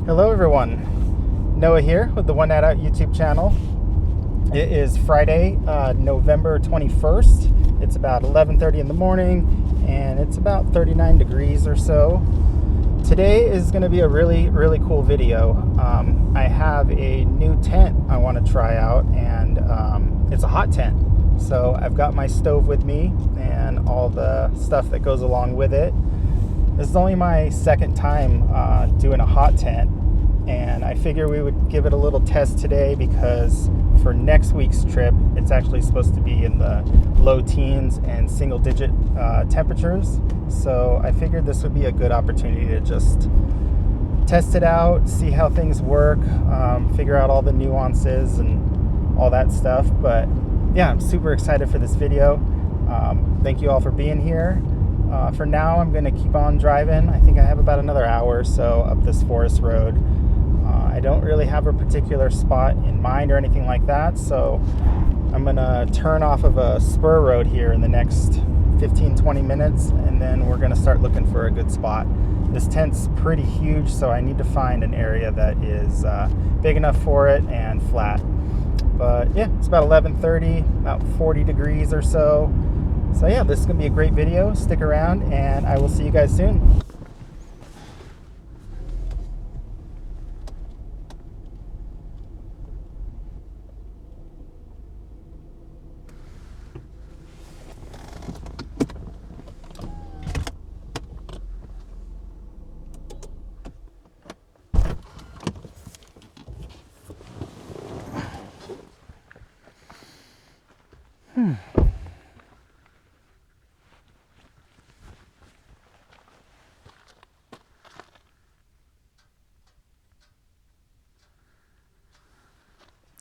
Hello everyone, Noah here with the One Night Out YouTube channel. It is Friday, November 21st. It's about 11:30 in the morning and it's about 39 degrees or so. Today is going to be a really cool video. I have a new tent I want to try out, and it's a hot tent. So I've got my stove with me and all the stuff that goes along with it. This is only my second time doing a hot tent, and I figure we would give it a little test today because for next week's trip, it's actually supposed to be in the low teens and single digit temperatures. So I figured this would be a good opportunity to just test it out, see how things work, figure out all the nuances and all that stuff. But yeah, I'm super excited for this video. Thank you all for being here. For now, I'm going to keep on driving. I think I have about another hour or so up this forest road. I don't really have a particular spot in mind or anything like that, so I'm going to turn off of a spur road here in the next 15-20 minutes, and then we're going to start looking for a good spot. This tent's pretty huge, so I need to find an area that is big enough for it and flat. But yeah, it's about 11:30, about 40 degrees or so. So yeah, this is going to be a great video. Stick around and I will see you guys soon.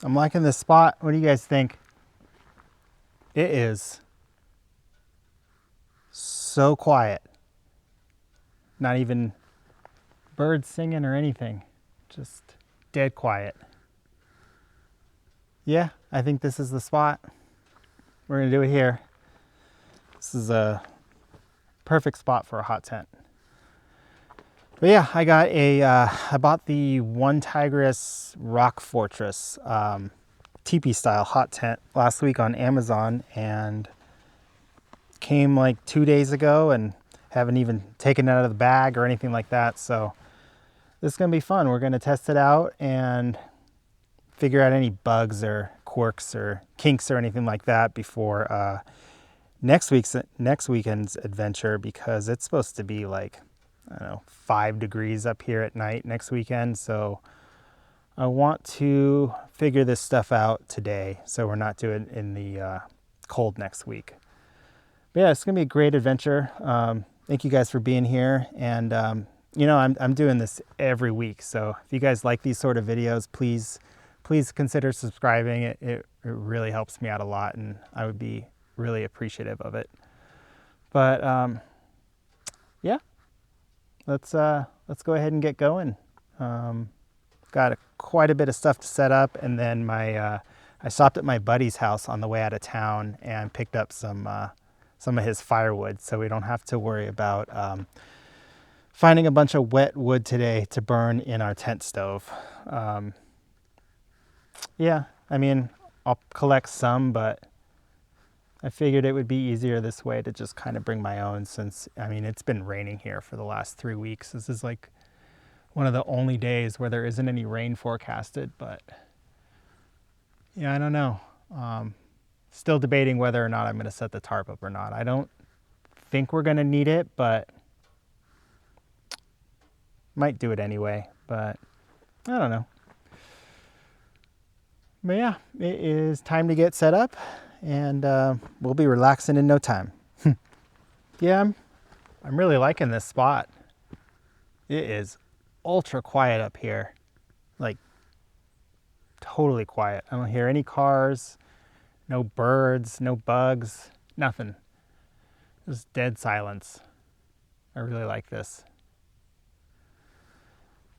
I'm liking this spot. What do you guys think? It is so quiet. Not even birds singing or anything. Just dead quiet. Yeah, I think this is the spot. We're gonna do it here. This is a perfect spot for a hot tent. But yeah, I bought the OneTigris Rock Fortress teepee style hot tent last week on Amazon, and came like 2 days ago and haven't even taken it out of the bag or anything like that. So this is gonna be fun. We're gonna test it out and figure out any bugs or quirks or kinks or anything like that before next weekend's adventure, because it's supposed to be like, I don't know, 5 degrees up here at night next weekend. So I want to figure this stuff out today so we're not doing it in the cold next week. But yeah, it's gonna be a great adventure. Thank you guys for being here. And you know, I'm doing this every week. So if you guys like these sort of videos, please consider subscribing. It really helps me out a lot, and I would be really appreciative of it. But yeah, let's go ahead and get going. Got quite a bit of stuff to set up, and then I stopped at my buddy's house on the way out of town and picked up some of his firewood, so we don't have to worry about finding a bunch of wet wood today to burn in our tent stove. Yeah, I mean, I'll collect some, but I figured it would be easier this way to just kind of bring my own, since, I mean, it's been raining here for the last 3 weeks. This is like one of the only days where there isn't any rain forecasted, but yeah, I don't know. Still debating whether or not I'm going to set the tarp up or not. I don't think we're going to need it, but might do it anyway, but I don't know. But yeah, it is time to get set up, and we'll be relaxing in no time. Yeah, I'm really liking this spot. It is ultra quiet up here, like totally quiet. I don't hear any cars, no birds, no bugs, nothing. Just dead silence. I really like this.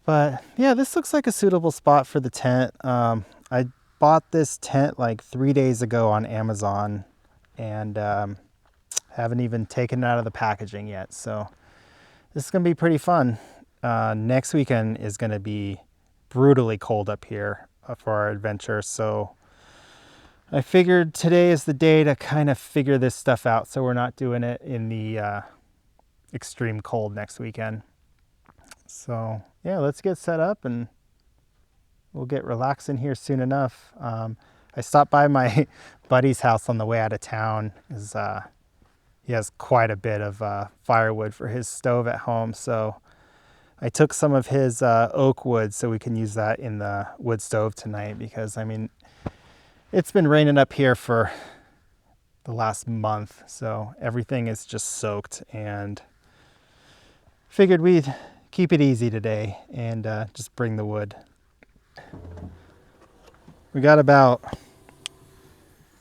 But yeah, this looks like a suitable spot for the tent. I bought this tent like 3 days ago on Amazon, and haven't even taken it out of the packaging yet. So this is gonna be pretty fun. next weekend is going to be brutally cold up here for our adventure. So I figured today is the day to kind of figure this stuff out so we're not doing it in the extreme cold next weekend. So yeah, let's get set up and we'll get relaxing here soon enough. I stopped by my buddy's house on the way out of town. He has quite a bit of firewood for his stove at home, so I took some of his oak wood so we can use that in the wood stove tonight, because I mean, it's been raining up here for the last month, so everything is just soaked, and figured we'd keep it easy today and just bring the wood. We got about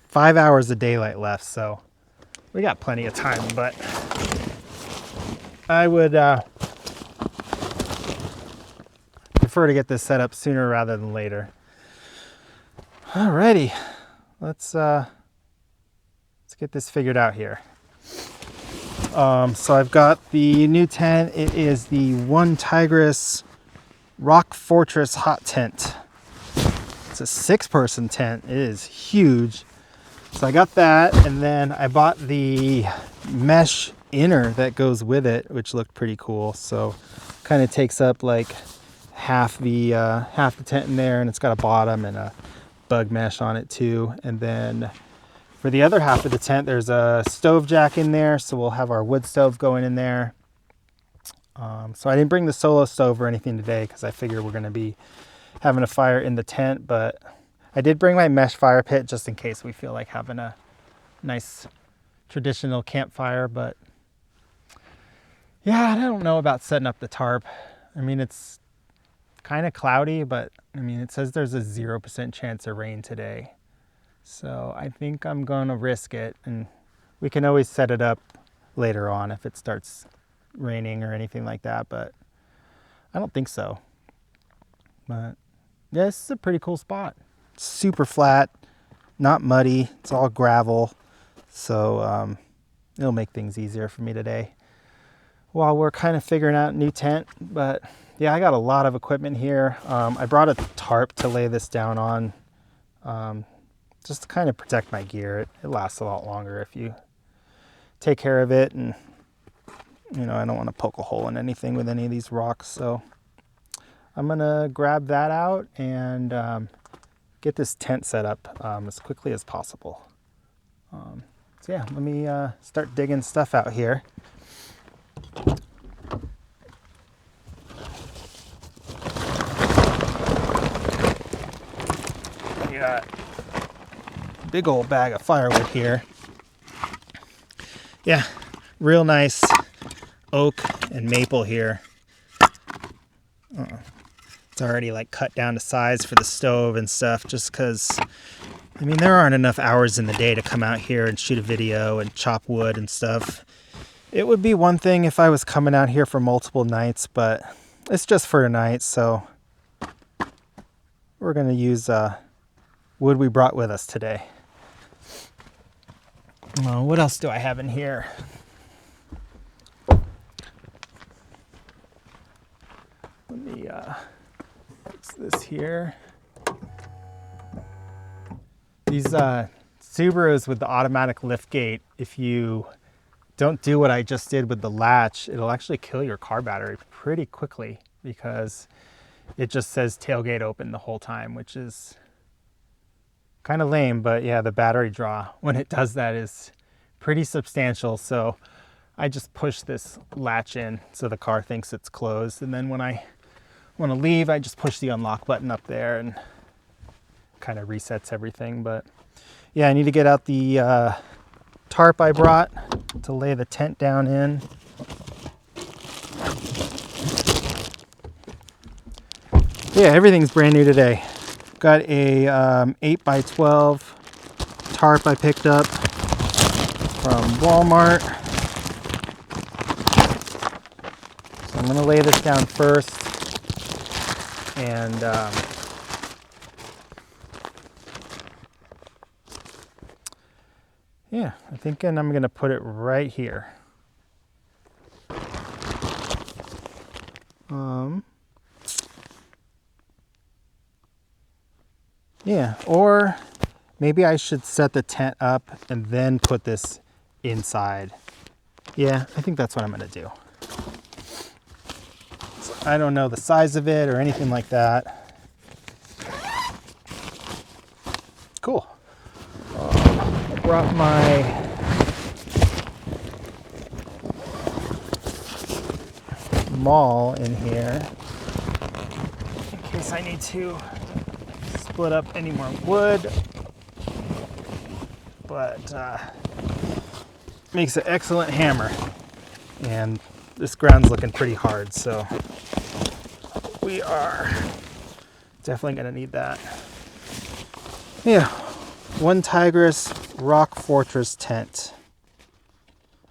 5 hours of daylight left, so we got plenty of time, but I would prefer to get this set up sooner rather than later. Alrighty, let's get this figured out here. So I've got the new tent. It is the OneTigris Rock Fortress Hot Tent. It's a 6-person tent. It is huge. So I got that, and then I bought the mesh inner that goes with it, which looked pretty cool. So kind of takes up like half the tent in there, and it's got a bottom and a bug mesh on it too. And then for the other half of the tent, there's a stove jack in there, so we'll have our wood stove going in there. So I didn't bring the solo stove or anything today because I figured we're going to be having a fire in the tent, but I did bring my mesh fire pit just in case we feel like having a nice traditional campfire. But yeah, I don't know about setting up the tarp. I mean, it's kind of cloudy, but I mean, it says there's a 0% chance of rain today. So I think I'm gonna risk it, and we can always set it up later on if it starts raining or anything like that, but I don't think so. But yeah, this is a pretty cool spot. Super flat, not muddy, it's all gravel, so it'll make things easier for me today while we're kind of figuring out a new tent. But yeah, I got a lot of equipment here. I brought a tarp to lay this down on, just to kind of protect my gear. It lasts a lot longer if you take care of it, and you know, I don't want to poke a hole in anything with any of these rocks, so I'm gonna grab that out and get this tent set up as quickly as possible. So yeah, let me start digging stuff out here. I got a big old bag of firewood here. Yeah, real nice oak and maple here. It's already like cut down to size for the stove and stuff, just because I mean, there aren't enough hours in the day to come out here and shoot a video and chop wood and stuff. It would be one thing if I was coming out here for multiple nights, but it's just for tonight, so we're gonna use wood we brought with us today. What else do I have in here? Let me fix this here. These Subarus with the automatic lift gate, if you don't do what I just did with the latch, it'll actually kill your car battery pretty quickly, because it just says tailgate open the whole time, which is kind of lame. But yeah, the battery draw when it does that is pretty substantial. So I just push this latch in so the car thinks it's closed, and then when I want to leave, I just push the unlock button up there and kind of resets everything. But yeah, I need to get out the tarp I brought to lay the tent down in. Yeah, everything's brand new today. Got a 8x12 tarp I picked up from Walmart. So I'm gonna lay this down first, and yeah, I'm thinking I'm gonna put it right here. Yeah, or maybe I should set the tent up and then put this inside. Yeah, I think that's what I'm going to do. So I don't know the size of it or anything like that. Cool. I brought my maul in here in case I need to split up any more wood, but makes an excellent hammer, and this ground's looking pretty hard, so we are definitely going to need that. Yeah, OneTigris Rock Fortress tent.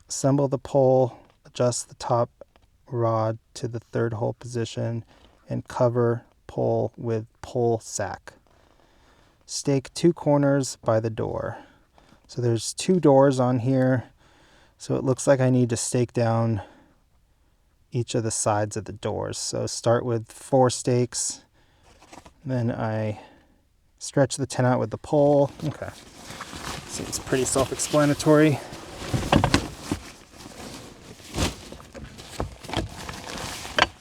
Assemble the pole, adjust the top rod to the third hole position, and cover pole with pole sack. Stake 2 corners by the door. So there's 2 doors on here, so it looks like I need to stake down each of the sides of the doors. So start with 4 stakes, then I stretch the tent out with the pole. Okay, seems pretty self-explanatory.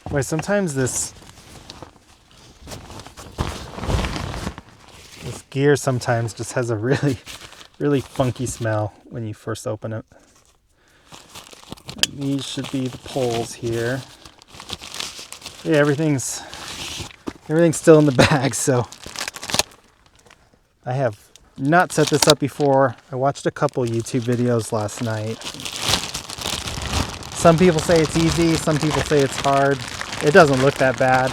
Boy, sometimes this gear sometimes just has a really funky smell when you first open it. And these should be the poles here. Yeah, everything's still in the bag, so I have not set this up before. I watched a couple YouTube videos last night. Some people say it's easy, some people say it's hard. It doesn't look that bad.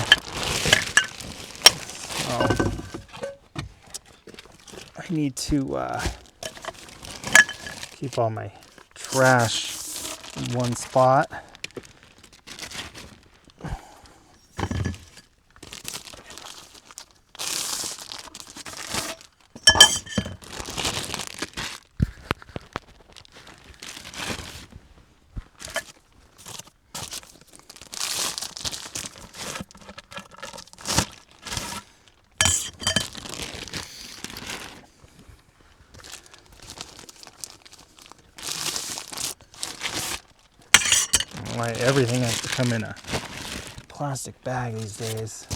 So I need to keep all my trash in one spot. Why everything has to come in a plastic bag these days.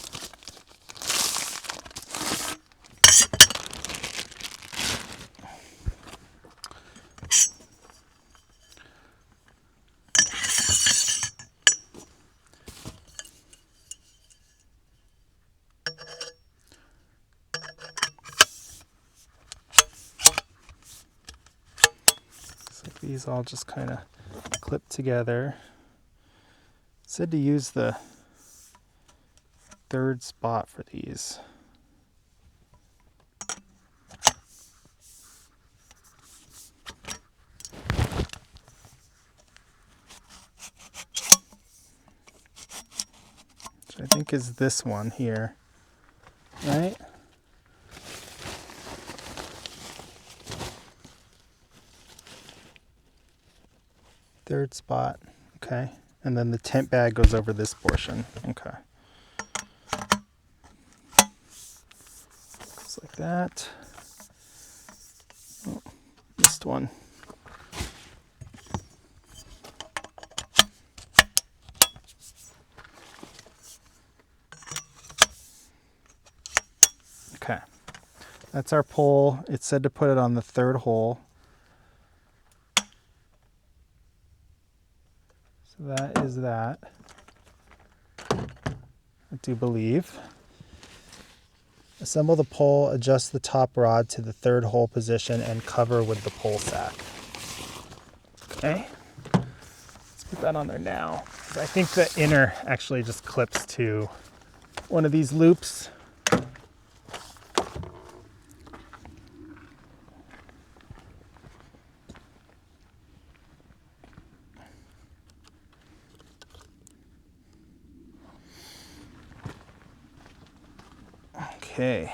So these all just kind of clip together. It said to use the 3rd spot for these. Which I think is this one here, right? Third spot, okay. And then the tent bag goes over this portion, okay. Just like that. Oh, missed one. Okay, that's our pole. It said to put it on the 3rd hole. So that is that, I do believe. Assemble the pole, adjust the top rod to the 3rd hole position, and cover with the pole sack. Okay, let's put that on there now. I think the inner actually just clips to one of these loops. Okay.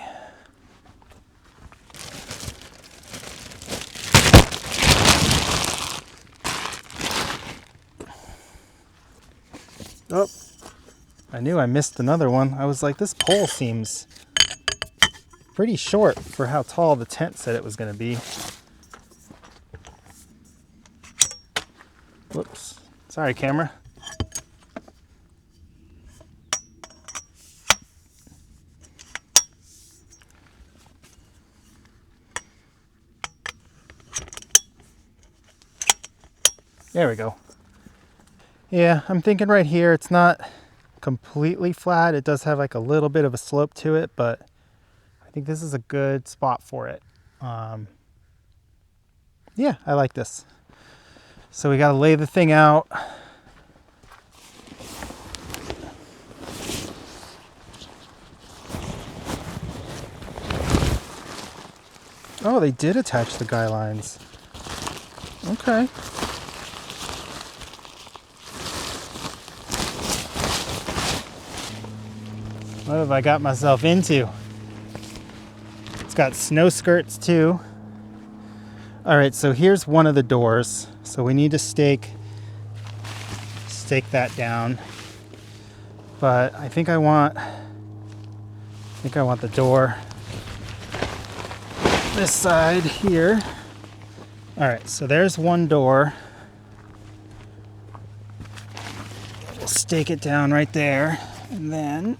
Oh, I knew I missed another one. I was like, this pole seems pretty short for how tall the tent said it was going to be. Whoops. Sorry, camera. There we go. Yeah, I'm thinking right here, it's not completely flat. It does have like a little bit of a slope to it, but I think this is a good spot for it. Yeah, I like this. So we got to lay the thing out. Oh, they did attach the guy lines. Okay. What have I got myself into? It's got snow skirts too. All right, so here's one of the doors. So we need to stake that down. But I think I want the door this side here. All right, so there's one door. We'll stake it down right there, and then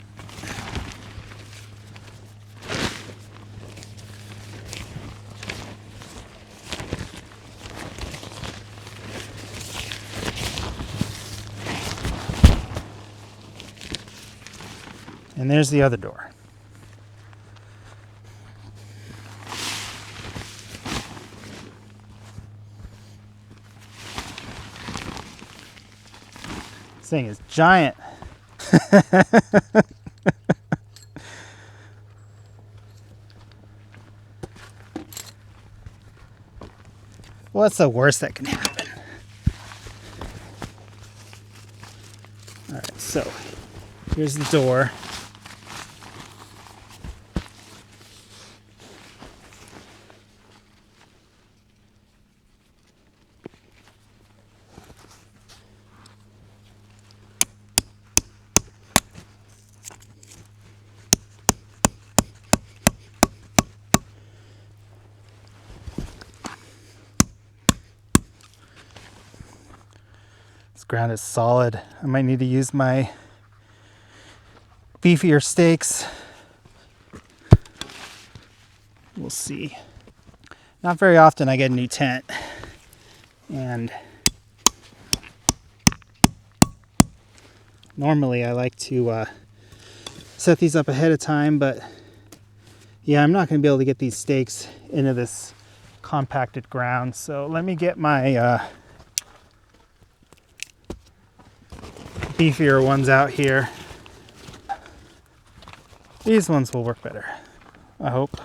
there's the other door. This thing is giant. What's the worst that can happen? All right, so here's the door. This ground is solid. I might need to use my beefier stakes. We'll see. Not very often I get a new tent, and normally I like to set these up ahead of time, but yeah, I'm not going to be able to get these stakes into this compacted ground. So let me get my beefier ones out here. These ones will work better, I hope.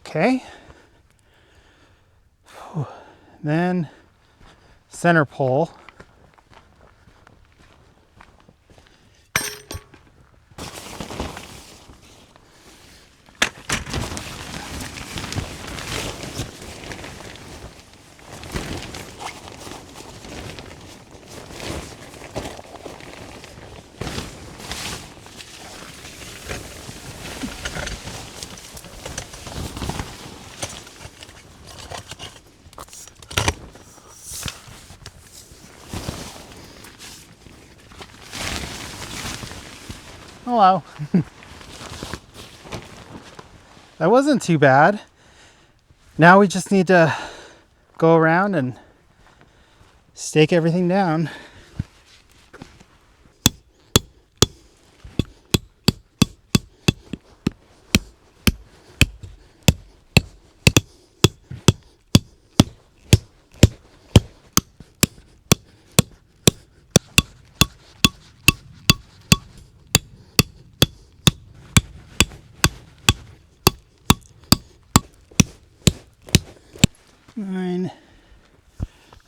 Okay. Then center pole. Hello. That wasn't too bad. Now we just need to go around and stake everything down.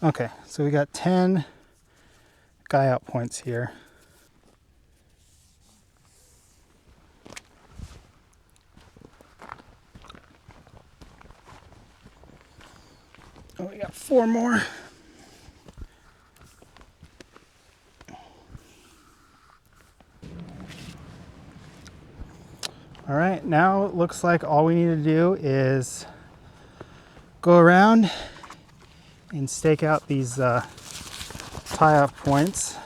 Okay, so we got 10 guy out points here. Oh, we got 4 more. All right, now it looks like all we need to do is go around and stake out these tie-off points.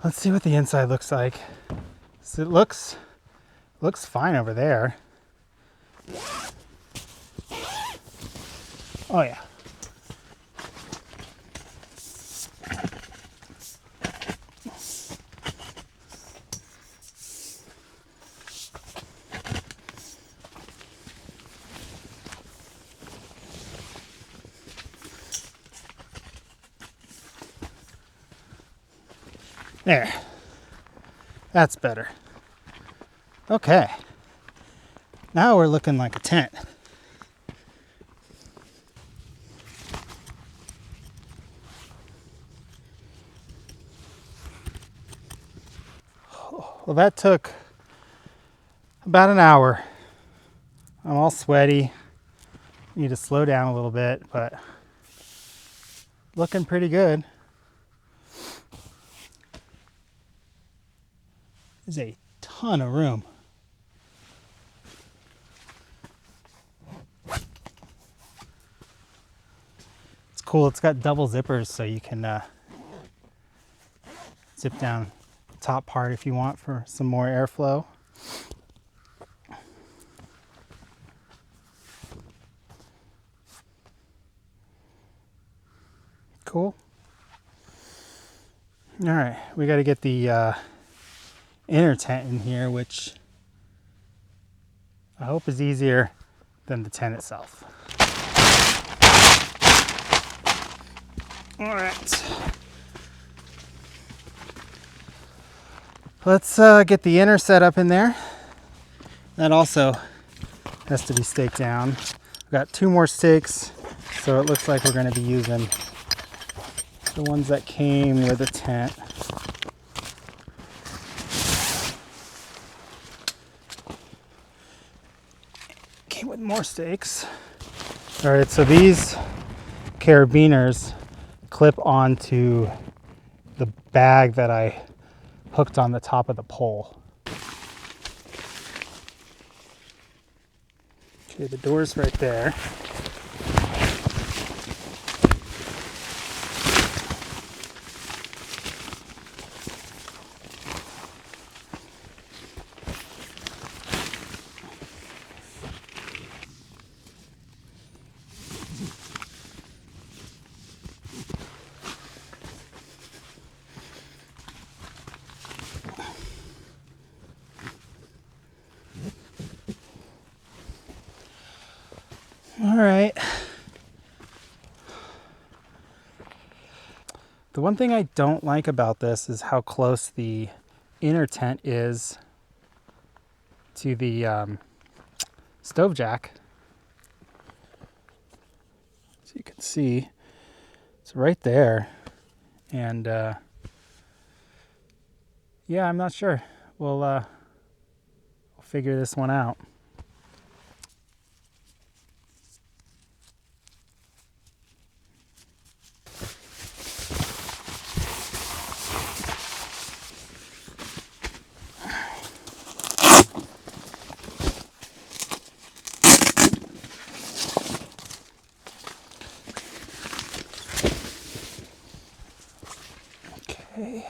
Let's see what the inside looks like. So it looks fine over there. Oh yeah. There. That's better. Okay. Now we're looking like a tent. Well, that took about an hour. I'm all sweaty. Need to slow down a little bit, but looking pretty good. There's a ton of room. It's cool. It's got double zippers, so you can zip down the top part if you want for some more airflow. Cool. All right, we got to get the inner tent in here, which I hope is easier than the tent itself. All right. Let's get the inner set up in there. That also has to be staked down. We've got 2 more stakes, so it looks like we're going to be using the ones that came with the tent. Came with more stakes. All right, so these carabiners clip onto the bag that I hooked on the top of the pole. Okay, the door's right there. All right. The one thing I don't like about this is how close the inner tent is to the stove jack. So you can see it's right there. And yeah, I'm not sure. We'll figure this one out. Okay.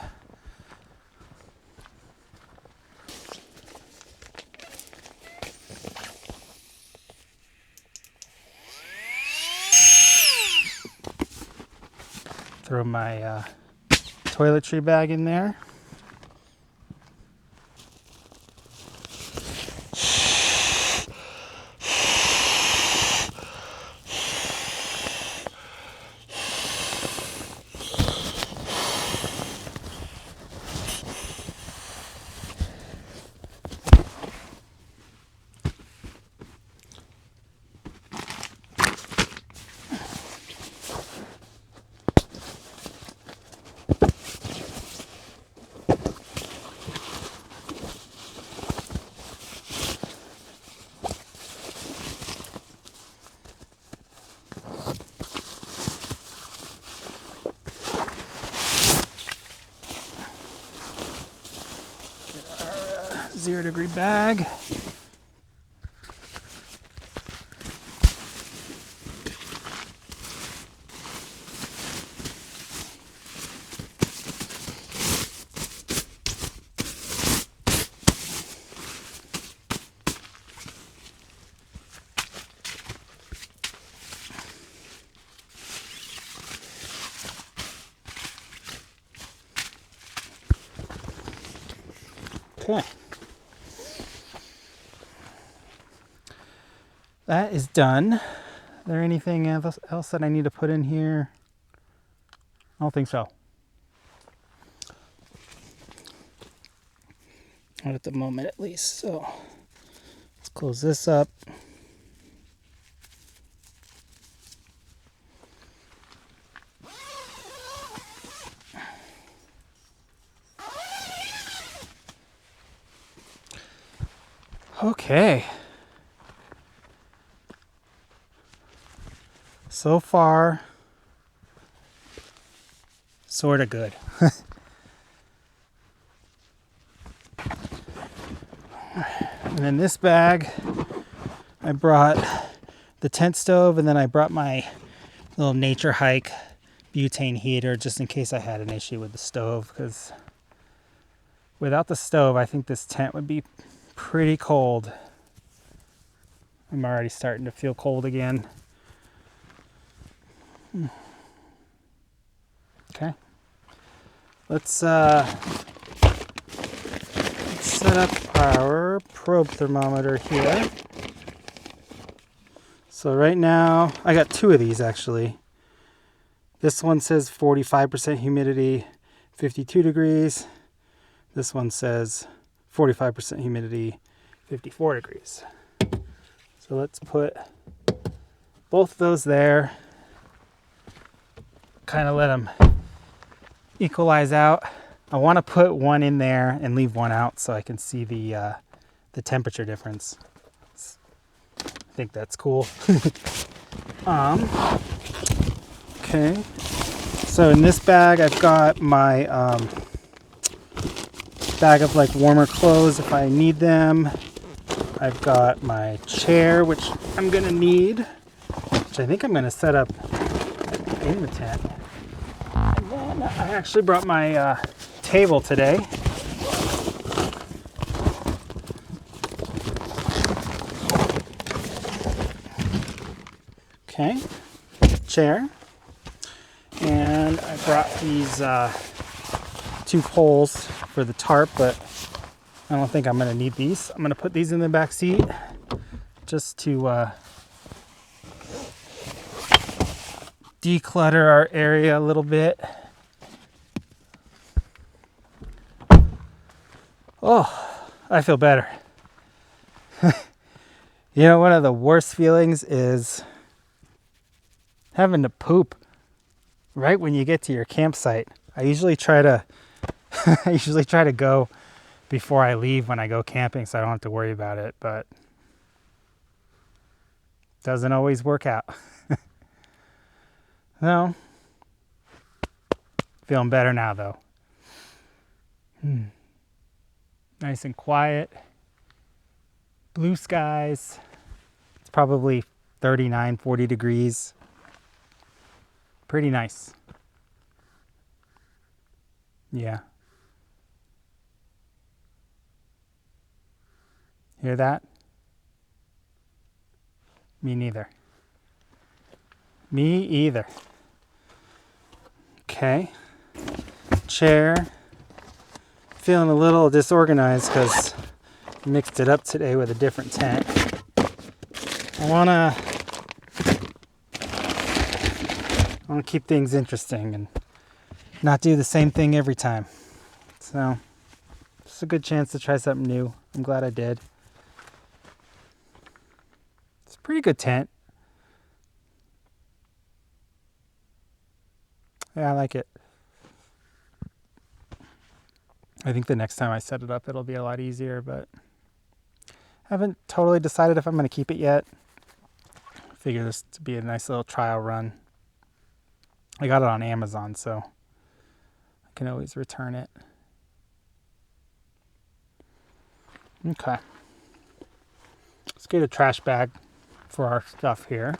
Throw my toiletry bag in there. 0-degree bag. Okay. That is done. Is there anything else that I need to put in here? I don't think so. Not at the moment, at least. So let's close this up. Okay. So far, sort of good. And in this bag, I brought the tent stove, and then I brought my little nature hike butane heater just in case I had an issue with the stove, because without the stove, I think this tent would be pretty cold. I'm already starting to feel cold again. Okay. Let's set up our probe thermometer here. So right now, I got two of these actually. This one says 45% humidity, 52 degrees. This one says 45% humidity, 54 degrees. So let's put both of those there. Kind of let them equalize out. I want to put one in there and leave one out so I can see the temperature difference. I think that's cool. Okay. So in this bag, I've got my bag of like warmer clothes if I need them. I've got my chair, which I'm gonna need, which I think I'm gonna set up in the tent. And then I actually brought my table today. Okay, chair. And I brought these two poles for the tarp, but I don't think I'm gonna need these. I'm gonna put these in the back seat just to declutter our area a little bit. Oh, I feel better. You know, one of the worst feelings is having to poop right when you get to your campsite. I usually try to go before I leave when I go camping so I don't have to worry about it, but doesn't always work out. No. Feeling better now though. Nice and quiet. Blue skies. It's probably 39, 40 degrees. Pretty nice. Yeah. Hear that? Me neither. Me either. Okay. Chair. Feeling a little disorganized because I mixed it up today with a different tent. I wanna keep things interesting and not do the same thing every time. So, it's a good chance to try something new. I'm glad I did. It's a pretty good tent. Yeah, I like it. I think the next time I set it up, it'll be a lot easier, but I haven't totally decided if I'm going to keep it yet. I figure this to be a nice little trial run. I got it on Amazon, so I can always return it. Okay. Let's get a trash bag for our stuff here.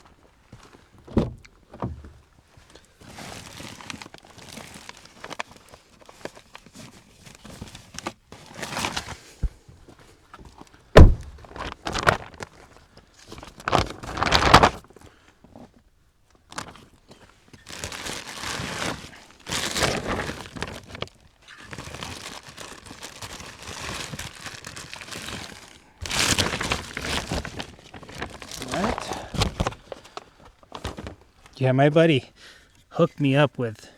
Yeah, my buddy hooked me up with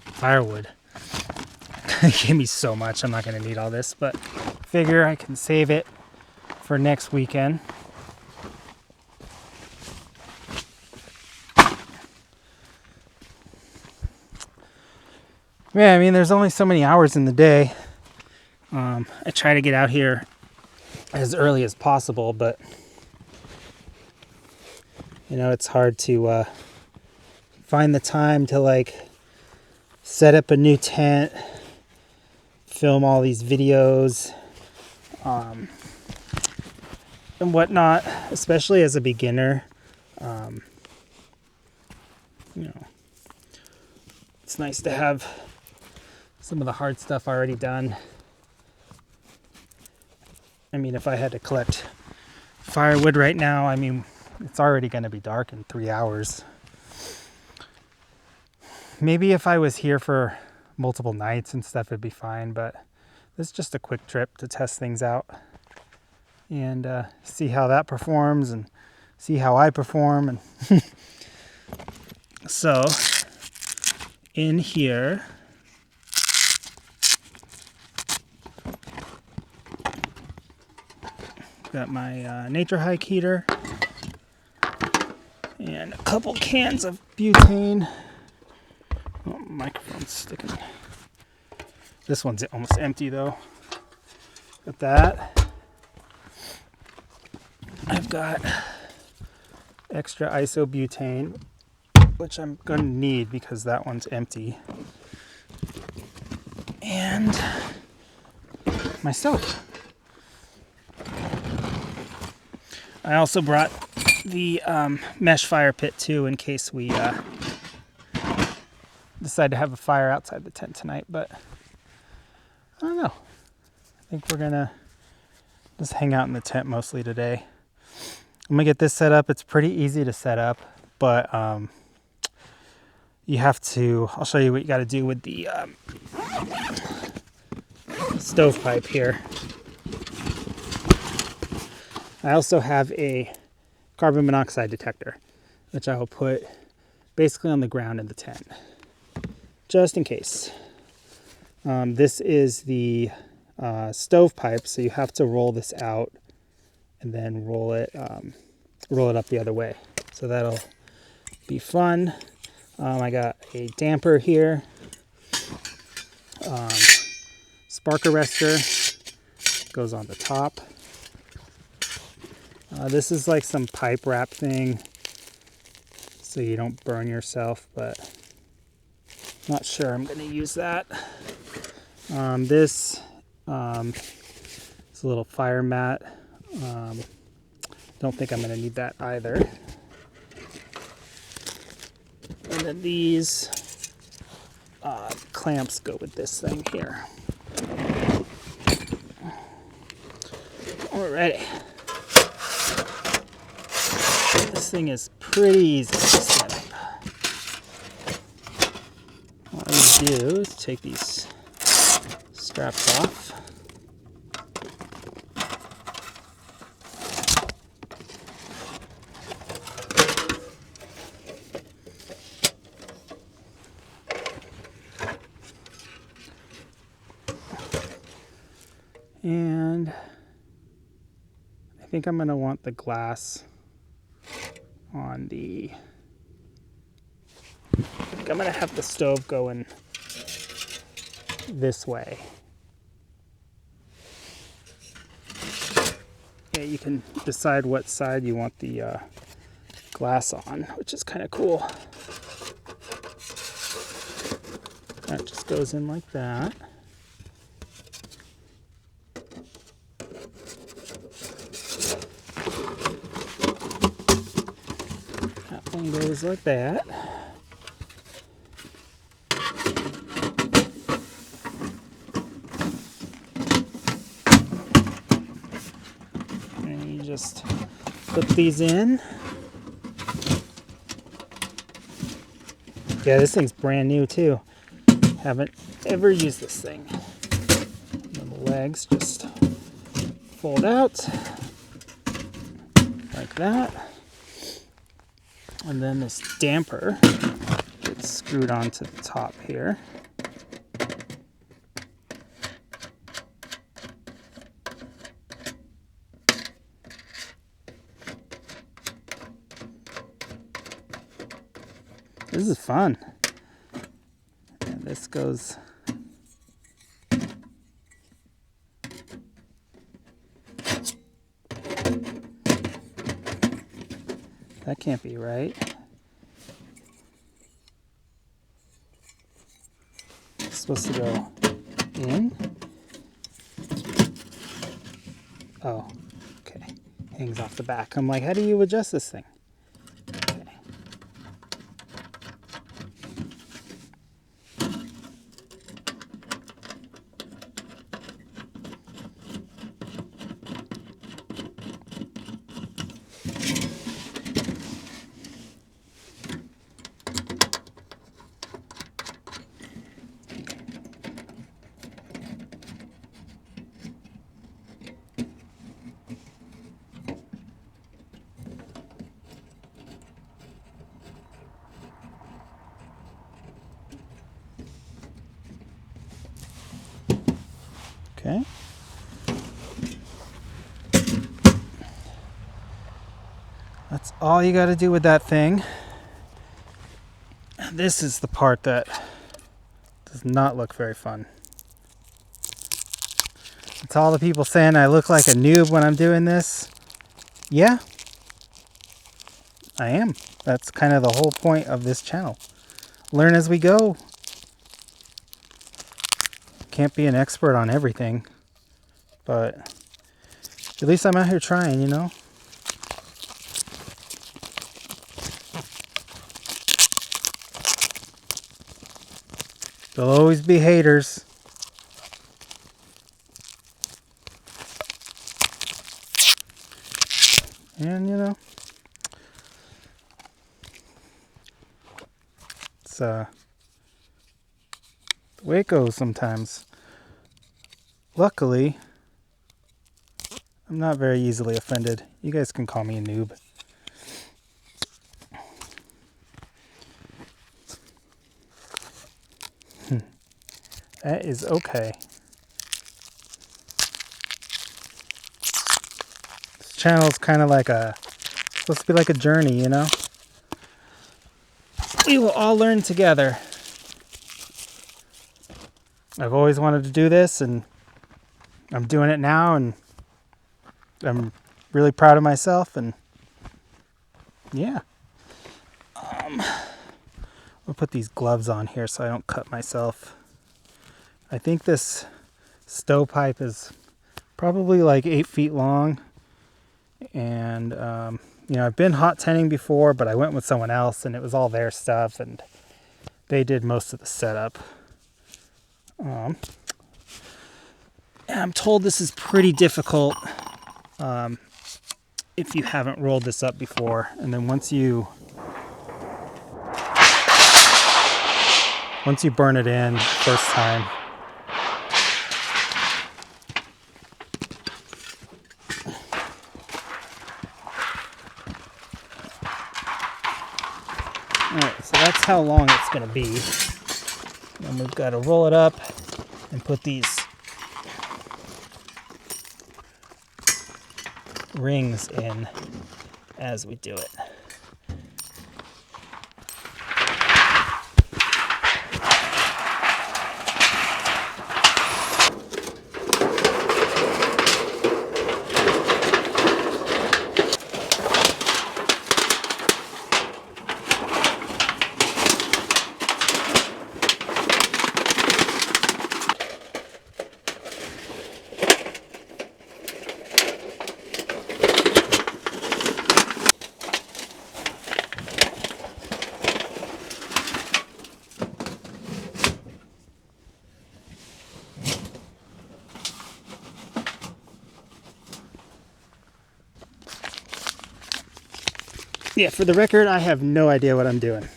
firewood. He gave me so much, I'm not going to need all this, but figure I can save it for next weekend. Yeah, I mean, there's only so many hours in the day. I try to get out here as early as possible, but you know, it's hard to find the time to like set up a new tent, film all these videos, and whatnot, especially as a beginner. You know, it's nice to have some of the hard stuff already done. I mean, if I had to collect firewood right now, I mean, it's already going to be dark in 3 hours. Maybe if I was here for multiple nights and stuff, it'd be fine, but this is just a quick trip to test things out and see how that performs and see how I perform. And so in here, got my nature hike heater and a couple cans of butane. Oh, microphone's sticking. This one's almost empty though. Got that. I've got extra isobutane, which I'm gonna need because that one's empty. And my stove. I also brought the mesh fire pit too in case we decide to have a fire outside the tent tonight, but I don't know. I think we're gonna just hang out in the tent mostly today. I'm gonna get this set up. It's pretty easy to set up, but you have to, I'll show you what you gotta do with the stovepipe here. I also have a carbon monoxide detector, which I will put basically on the ground in the tent, just in case. This is the stovepipe, so you have to roll this out and then roll it up the other way. So that'll be fun. I got a damper here, spark arrestor goes on the top. This is like some pipe wrap thing so you don't burn yourself, but not sure I'm going to use that. This is a little fire mat. Don't think I'm going to need that either. And then these clamps go with this thing here. Alrighty. This thing is pretty easy to set up. What I would do is take these straps off. And I think I'm going to want the glass on the, I'm going to have the stove going this way. Yeah, you can decide what side you want the glass on, which is kind of cool. That just goes in like that. goes like that. And you just put these in. Yeah, this thing's brand new too. Haven't ever used this thing. And then the legs just fold out like that. And then this damper gets screwed onto the top here. This is fun. And this goes that can't be right. It's supposed to go in. Oh, okay. Hangs off the back. I'm like, how do you adjust this thing? Okay. Okay. That's all you got to do with that thing. This is the part that does not look very fun. It's all the people saying I look like a noob when I'm doing this. Yeah, I am. That's kind of the whole point of this channel. Learn as we go. Can't be an expert on everything, but at least I'm out here trying, you know? There'll always be haters. And, you know, it's the way it goes sometimes. Luckily, I'm not very easily offended. You guys can call me a noob. That is okay. This channel is kind of like supposed to be like a journey, you know? We will all learn together. I've always wanted to do this, and I'm doing it now, and I'm really proud of myself, and yeah. I'll put these gloves on here so I don't cut myself. I think this stovepipe is probably like 8 feet long, and you know, I've been hot tenting before, but I went with someone else, and it was all their stuff, and they did most of the setup. And I'm told this is pretty difficult if you haven't rolled this up before, and then once you burn it in first time, alright, so that's how long it's going to be. And we've got to roll it up and put these rings in as we do it. Yeah, for the record, I have no idea what I'm doing.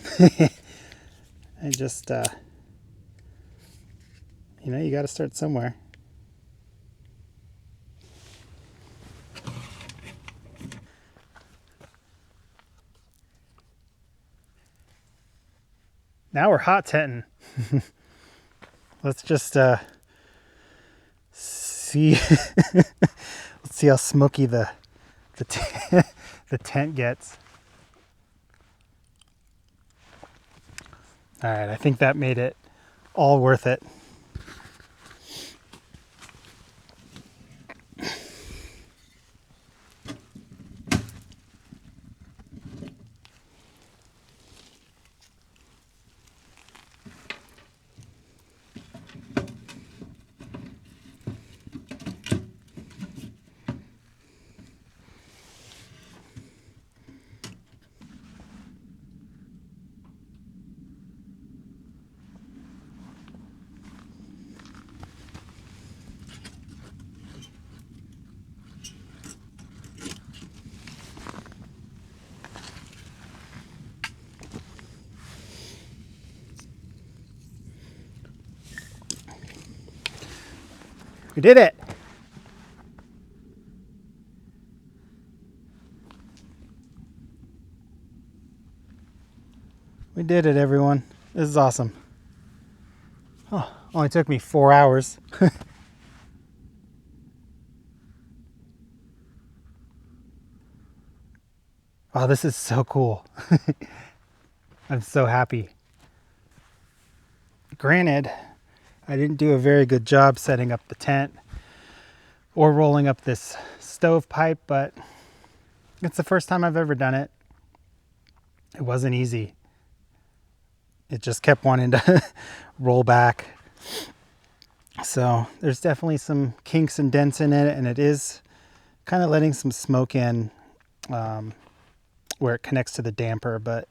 I just, you know, you got to start somewhere. Now we're hot tenting. Let's just see. Let's see how smoky the the tent gets. All right, I think that made it all worth it. We did it. We did it, everyone. This is awesome. Oh, only took me 4 hours. Oh, this is so cool. I'm so happy. Granted, I didn't do a very good job setting up the tent or rolling up this stovepipe, but it's the first time I've ever done it. It wasn't easy. It just kept wanting to roll back. So there's definitely some kinks and dents in it, and it is kind of letting some smoke in where it connects to the damper, but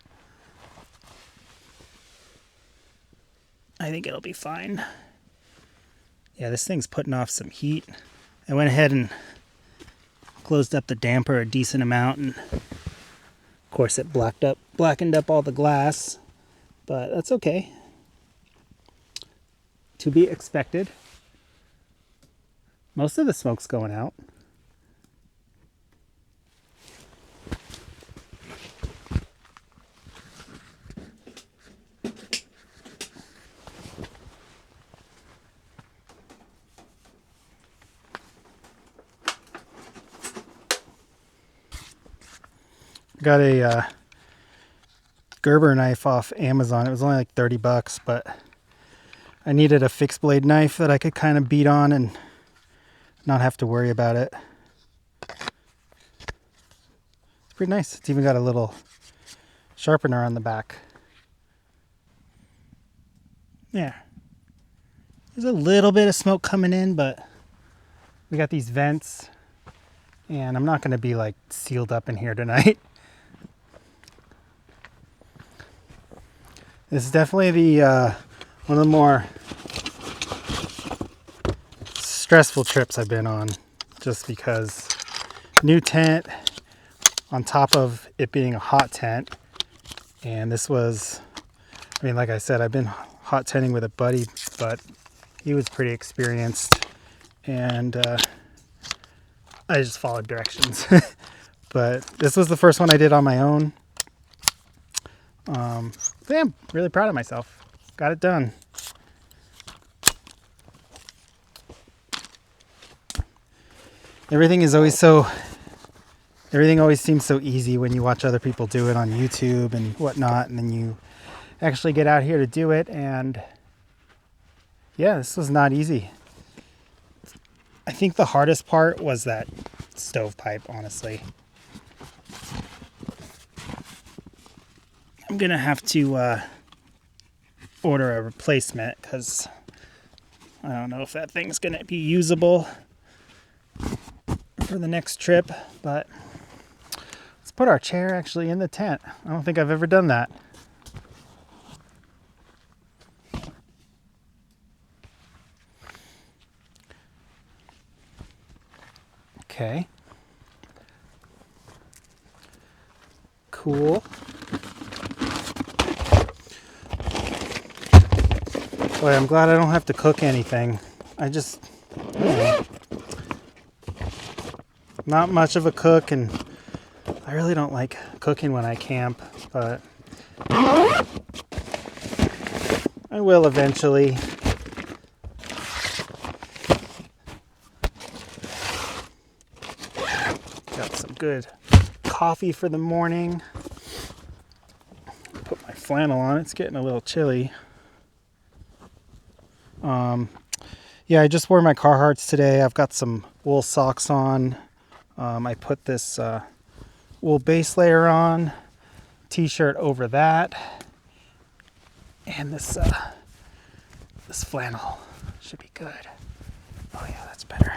I think it'll be fine. Yeah, this thing's putting off some heat. I went ahead and closed up the damper a decent amount, and of course it blackened up all the glass, but that's okay. To be expected. Most of the smoke's going out. Got a Gerber knife off Amazon. It was only like 30 bucks, but I needed a fixed blade knife that I could kind of beat on and not have to worry about it. It's pretty nice. It's even got a little sharpener on the back. Yeah. There's a little bit of smoke coming in, but we got these vents, and I'm not going to be like sealed up in here tonight. This is definitely the one of the more stressful trips I've been on, just because new tent on top of it being a hot tent. And this was, I mean, like I said, I've been hot tenting with a buddy, but he was pretty experienced, and I just followed directions. But this was the first one I did on my own. Yeah, I'm really proud of myself. Got it done. Everything always seems so easy when you watch other people do it on YouTube and whatnot, and then you actually get out here to do it, and yeah, this was not easy. I think the hardest part was that stovepipe, honestly. I'm gonna have to order a replacement, because I don't know if that thing's gonna be usable for the next trip. But let's put our chair actually in the tent. I don't think I've ever done that. Okay. cool. Boy, I'm glad I don't have to cook anything. I don't know, not much of a cook, and I really don't like cooking when I camp, but I will eventually. Got some good coffee for the morning. Put my flannel on, it's getting a little chilly. Yeah, I just wore my Carhartts today. I've got some wool socks on. I put this wool base layer on, t-shirt over that, and this flannel should be good. Oh yeah, that's better.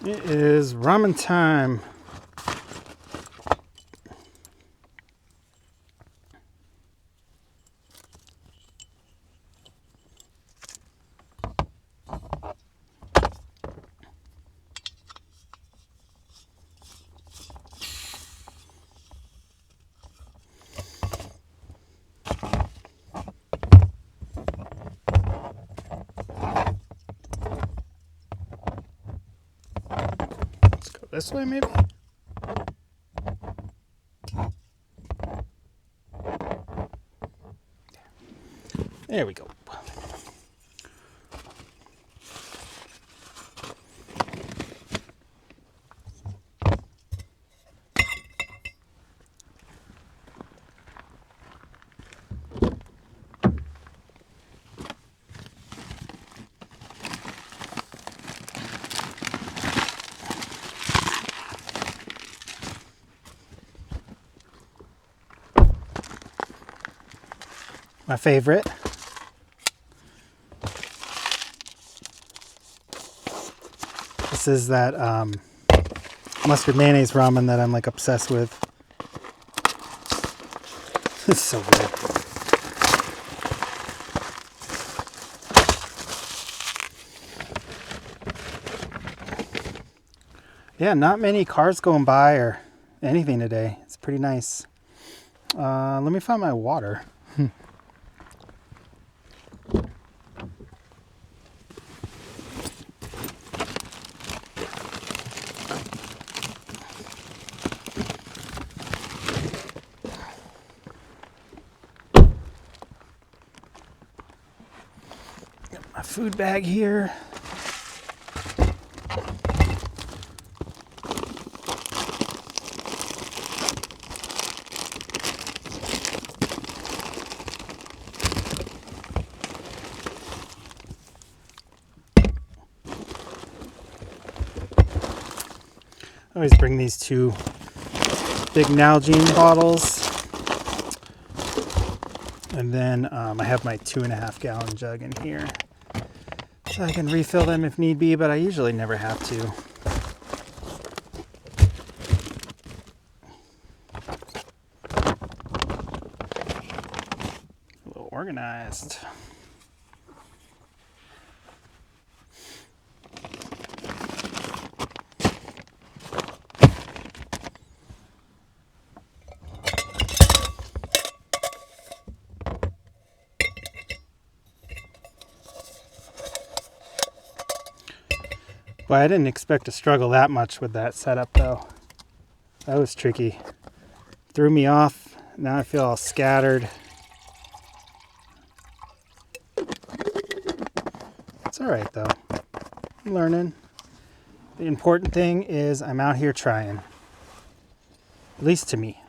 It is ramen time. Let's go this way, maybe? There we go. My favorite. This is that mustard mayonnaise ramen that I'm like obsessed with. It's so good. Yeah, not many cars going by or anything today. It's pretty nice. Let me find my water. My food bag here. I always bring these two big Nalgene bottles. And then I have my 2.5 gallon jug in here. So I can refill them if need be, but I usually never have to. A little organized. Well, I didn't expect to struggle that much with that setup, though. That was tricky. Threw me off. Now I feel all scattered. It's all right, though. I'm learning. The important thing is I'm out here trying. At least to me.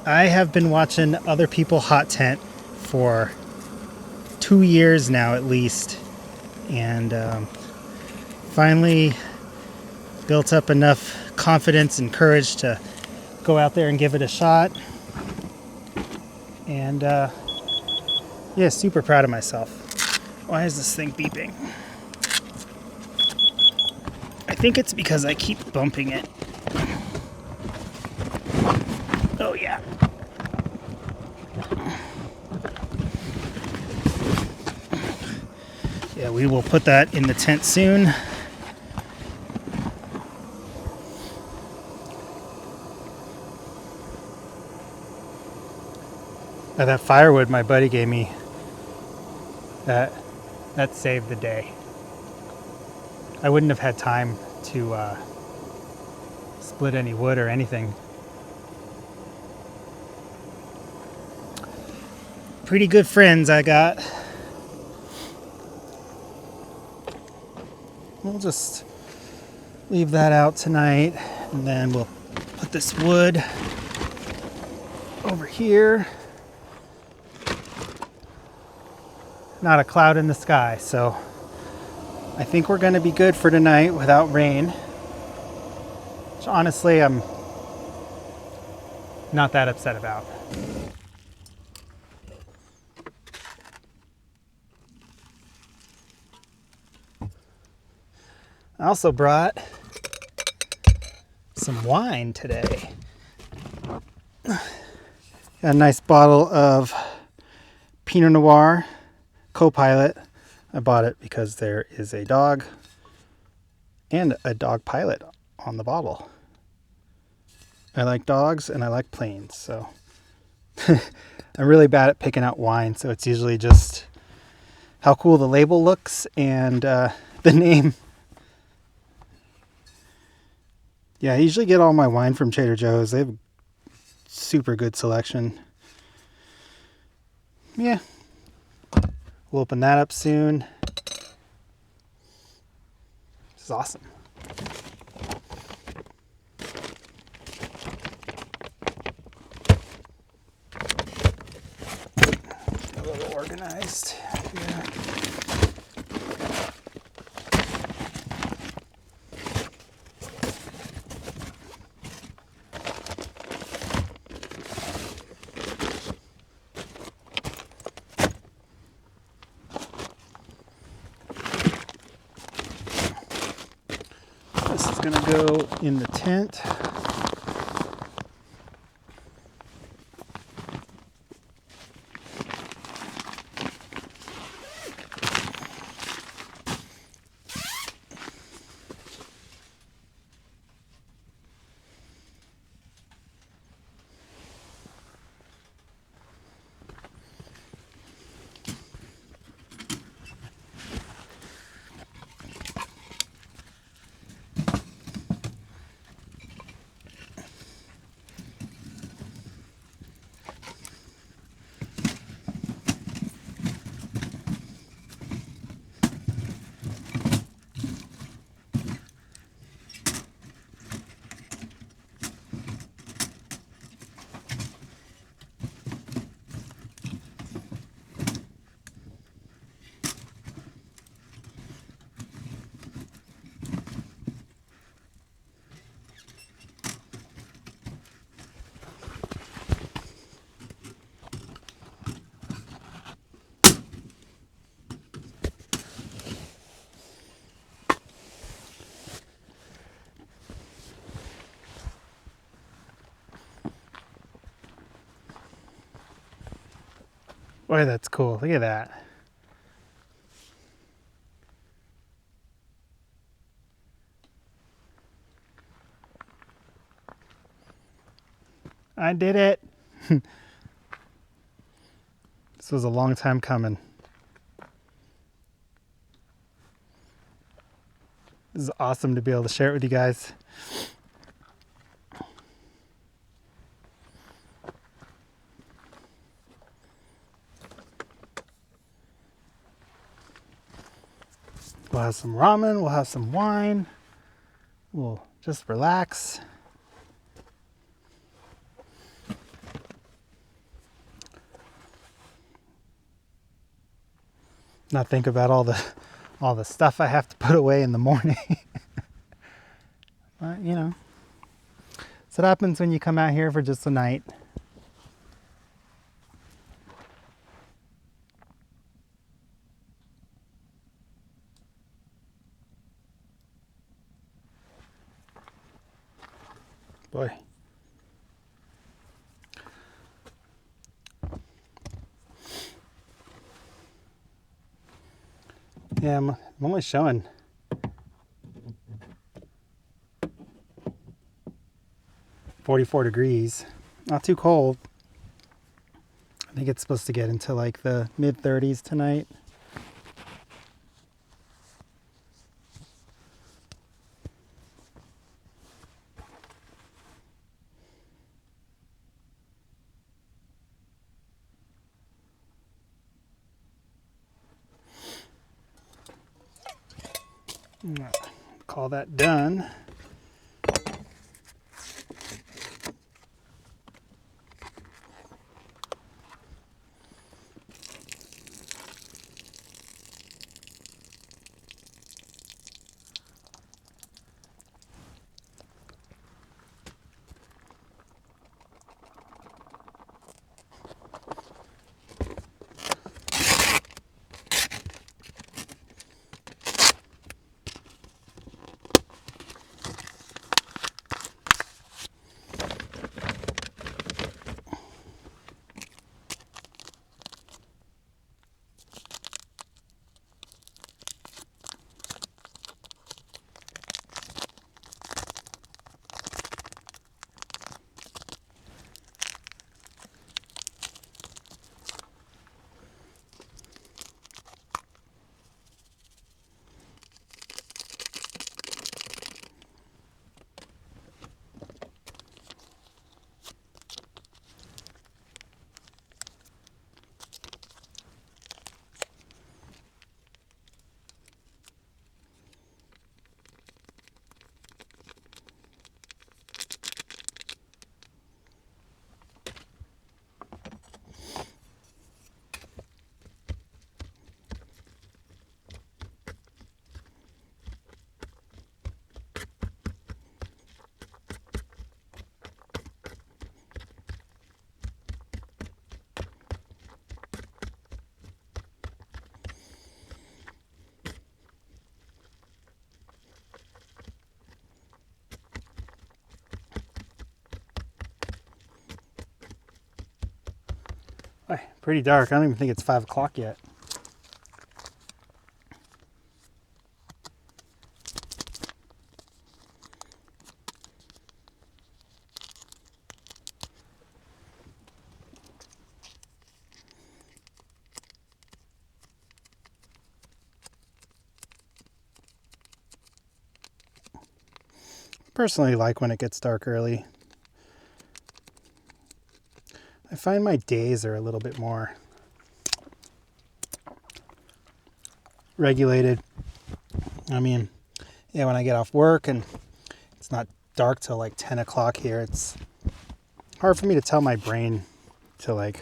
I have been watching other people hot tent for 2 years now at least, and finally built up enough confidence and courage to go out there and give it a shot. And yeah, super proud of myself. Why is this thing beeping? I think it's because I keep bumping it. Oh yeah. Yeah, we will put that in the tent soon. Now that firewood my buddy gave me, that saved the day. I wouldn't have had time to split any wood or anything. Pretty good friends I got. We'll just leave that out tonight, and then we'll put this wood over here. Not a cloud in the sky, so I think we're going to be good for tonight without rain. Which honestly, I'm not that upset about. I also brought some wine today. Got a nice bottle of Pinot Noir Co-Pilot. I bought it because there is a dog and a dog pilot on the bottle. I like dogs and I like planes, so I'm really bad at picking out wine, so it's usually just how cool the label looks and the name. Yeah, I usually get all my wine from Trader Joe's. They have super good selection. Yeah. We'll open that up soon. This is awesome. A little organized here. This is going to go in the tent. Boy, that's cool. Look at that. I did it. This was a long time coming. This is awesome to be able to share it with you guys. We'll have some ramen, we'll have some wine, we'll just relax. not think about all the stuff I have to put away in the morning. But, you know, that's what happens when you come out here for just a night. Boy. Yeah, I'm only showing 44 degrees. Not too cold. I think it's supposed to get into like the mid-30s tonight. Call that done. Pretty dark. I don't even think it's 5 o'clock yet. Personally, like when it gets dark early. I find my days are a little bit more regulated. I mean, yeah, when I get off work and it's not dark till like 10 o'clock here, it's hard for me to tell my brain to like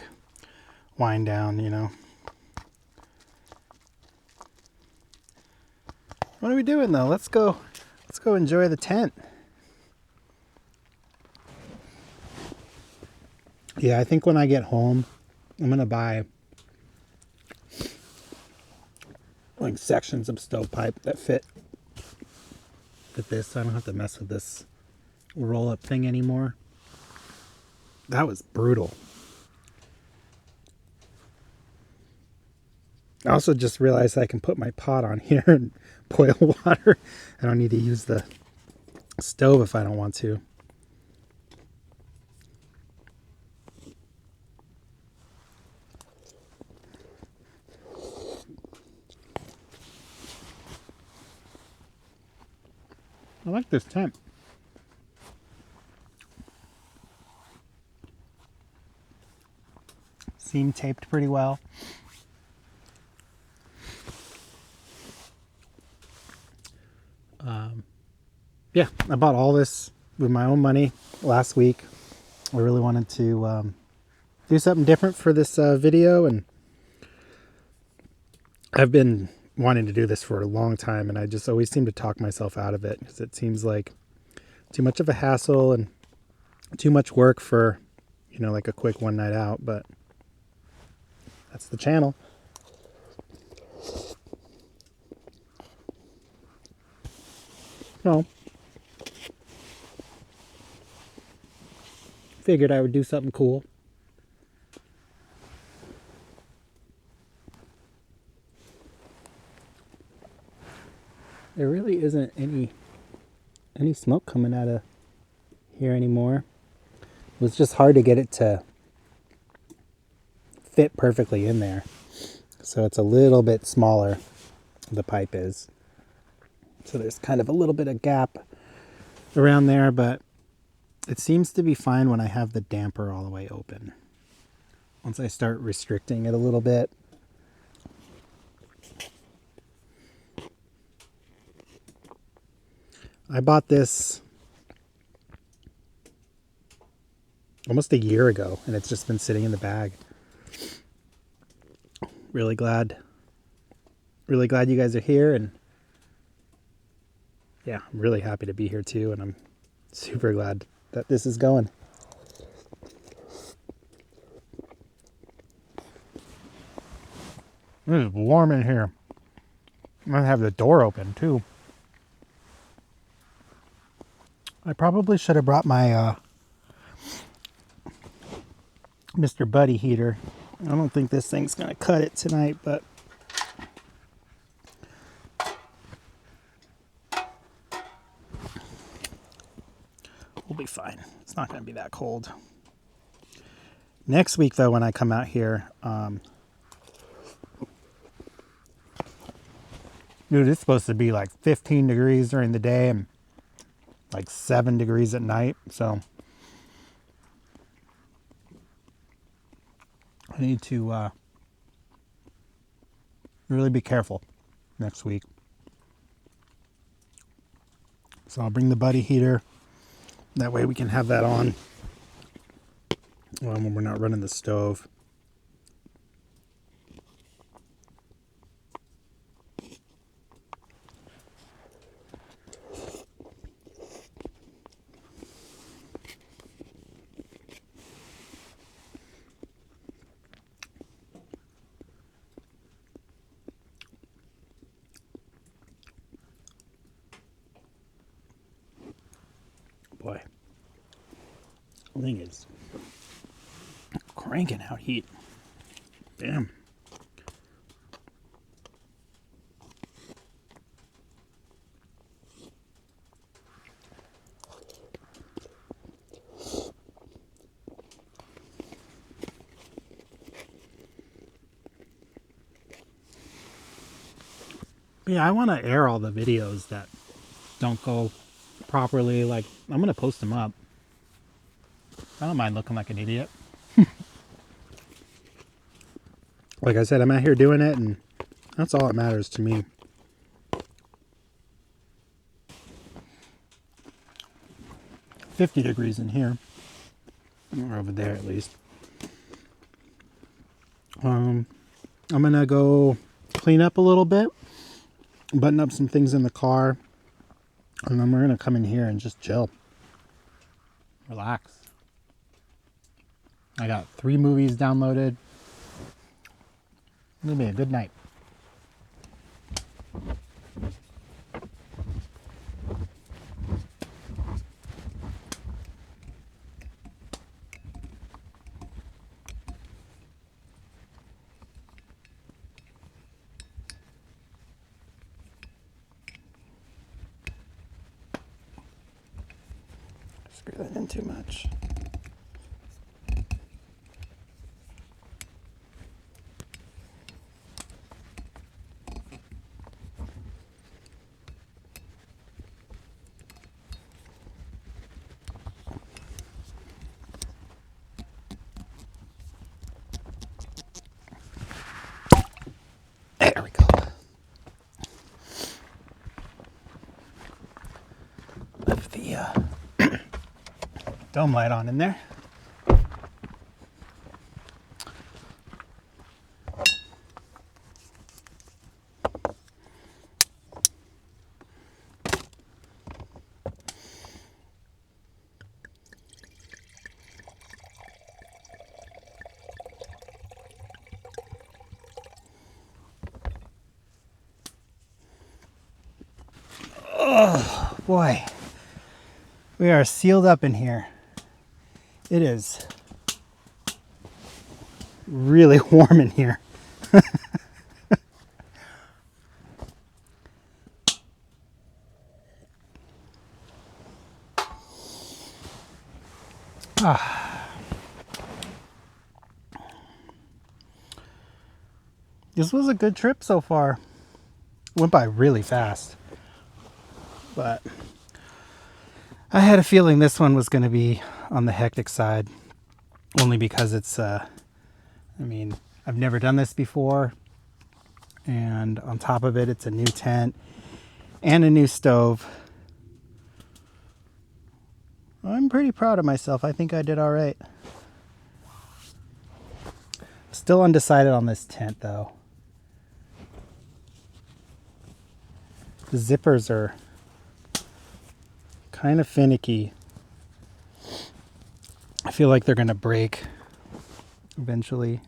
wind down, you know. What are we doing though? Let's go enjoy the tent. Yeah, I think when I get home, I'm gonna buy like sections of stovepipe that fit this, so I don't have to mess with this roll-up thing anymore. That was brutal. I also just realized I can put my pot on here and boil water. I don't need to use the stove if I don't want to. I like this tent. Seam taped pretty well. Yeah, I bought all this with my own money last week. I really wanted to do something different for this video, and I've been wanting to do this for a long time, and I just always seem to talk myself out of it because it seems like too much of a hassle and too much work for, like a quick one night out. But that's the channel. No. Figured I would do something cool. There really isn't any smoke coming out of here anymore. It was just hard to get it to fit perfectly in there. So it's a little bit smaller, the pipe is. So there's kind of a little bit of gap around there, but it seems to be fine when I have the damper all the way open. Once I start restricting it a little bit, I bought this almost a year ago, and it's just been sitting in the bag. Really glad you guys are here, and yeah, I'm really happy to be here too, and I'm super glad that this is going. It is warm in here. I'm gonna have the door open too. I probably should have brought my Mr. Buddy heater. I don't think this thing's gonna cut it tonight, but we'll be fine. It's not gonna be that cold. Next week though, when I come out here, dude, it's supposed to be like 15 degrees during the day and like 7 degrees at night. So I need to really be careful next week. So I'll bring the Buddy heater. That way we can have that on when we're not running the stove. Boy, the thing is cranking out heat. Damn. Yeah, I want to air all the videos that don't go properly. Like, I'm going to post them up. I don't mind looking like an idiot. Like I said, I'm out here doing it, and that's all that matters to me. "50 degrees in here. Or over there, at least. I'm going to go clean up a little bit, button up some things in the car, and then we're going to come in here and just chill. Relax. I got 3 movies downloaded. It'll be a good night. Screw that in too much. There we go. Left the dome light on in there. Oh boy, we are sealed up in here. It is really warm in here. This was a good trip so far. Went by really fast, but I had a feeling this one was going to be on the hectic side, only because it's, I mean, I've never done this before, and on top of it, it's a new tent and a new stove. I'm pretty proud of myself. I think I did all right. Still undecided on this tent, though. The zippers are kind of finicky. I feel like they're going to break eventually.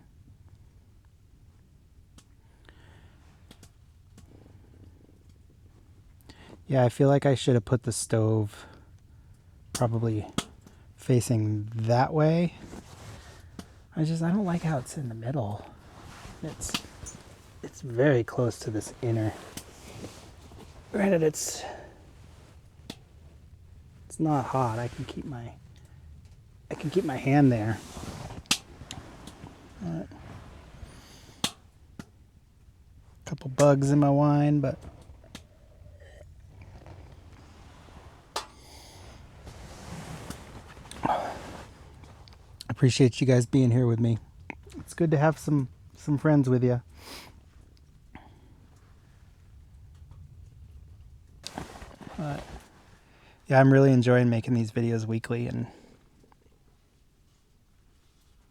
Yeah, I feel like I should have put the stove probably facing that way. I don't like how it's in the middle. It's very close to this inner. Granted, it's not hot. I can keep my hand there. A couple bugs in my wine, but I appreciate you guys being here with me. It's good to have some friends with you. Yeah, I'm really enjoying making these videos weekly, and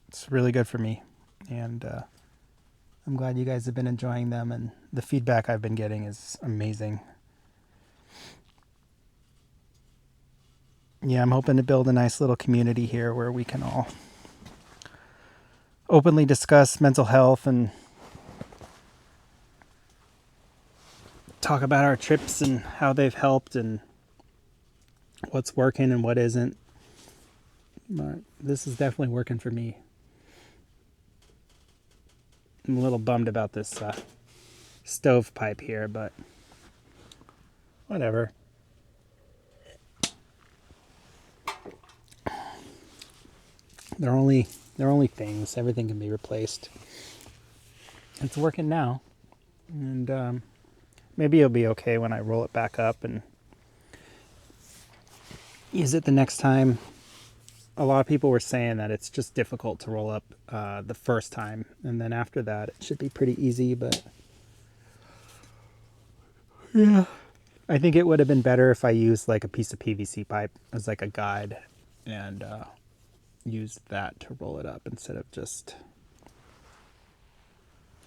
it's really good for me. And I'm glad you guys have been enjoying them, and the feedback I've been getting is amazing. Yeah, I'm hoping to build a nice little community here where we can all openly discuss mental health and talk about our trips and how they've helped and what's working and what isn't. But this is definitely working for me. I'm a little bummed about this stovepipe here, but whatever. They're only things. Everything can be replaced. It's working now, and maybe it'll be okay when I roll it back up and use it the next time. A lot of people were saying that it's just difficult to roll up the first time, and then after that it should be pretty easy. But yeah, I think it would have been better if I used like a piece of PVC pipe as like a guide and used that to roll it up instead of just,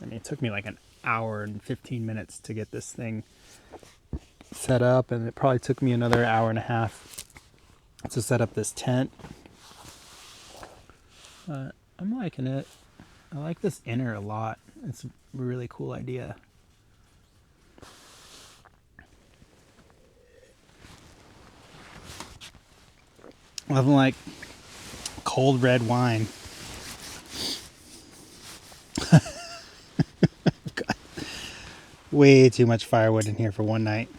I mean, it took me like an hour and 15 minutes to get this thing set up, and it probably took me another hour and a half to set up this tent. I'm liking it. I like this inner a lot. It's a really cool idea. Nothing like cold red wine. God. Way too much firewood in here for one night.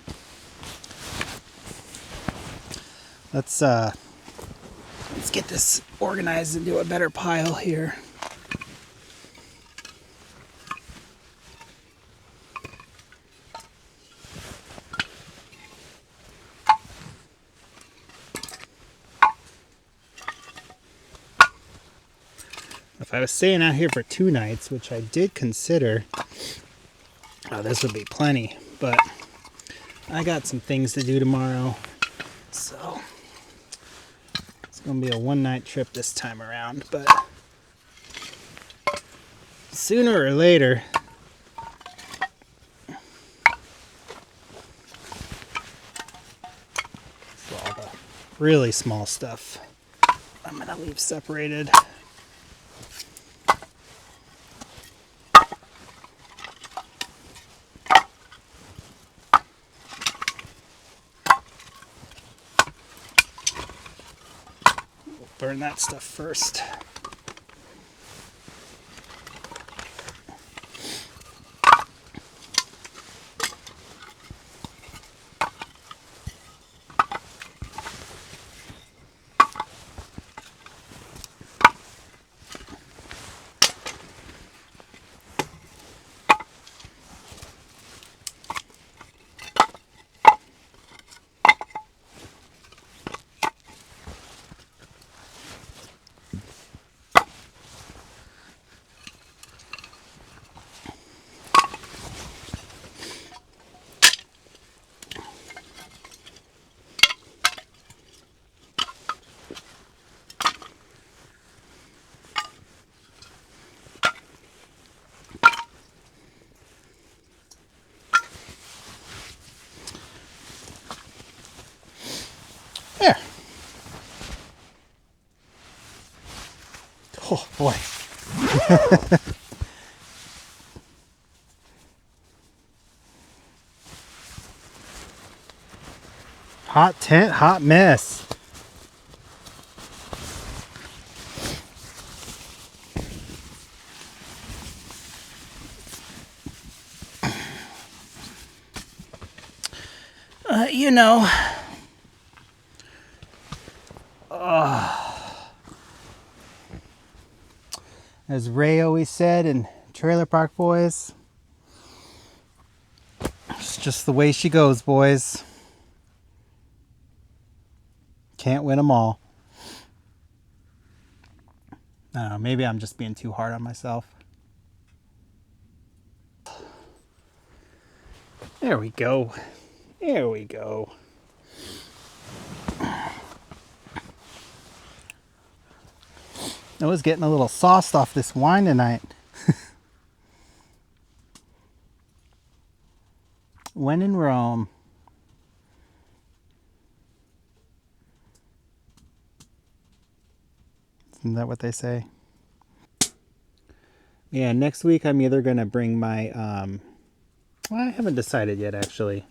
Let's get this organized into a better pile here. If I was staying out here for 2 nights, which I did consider, this would be plenty, but I got some things to do tomorrow, so it's gonna be a 1-night trip this time around. But sooner or later, so all the really small stuff I'm gonna leave separated. burn that stuff first. There. Oh boy. Hot tent, hot mess. You know, as Ray always said in Trailer Park Boys, it's just the way she goes, boys. Can't win them all. I don't know, maybe I'm just being too hard on myself. There we go. There we go. I was getting a little sauced off this wine tonight. When in Rome. Isn't that what they say? Yeah, next week I'm either going to bring my, well, I haven't decided yet actually.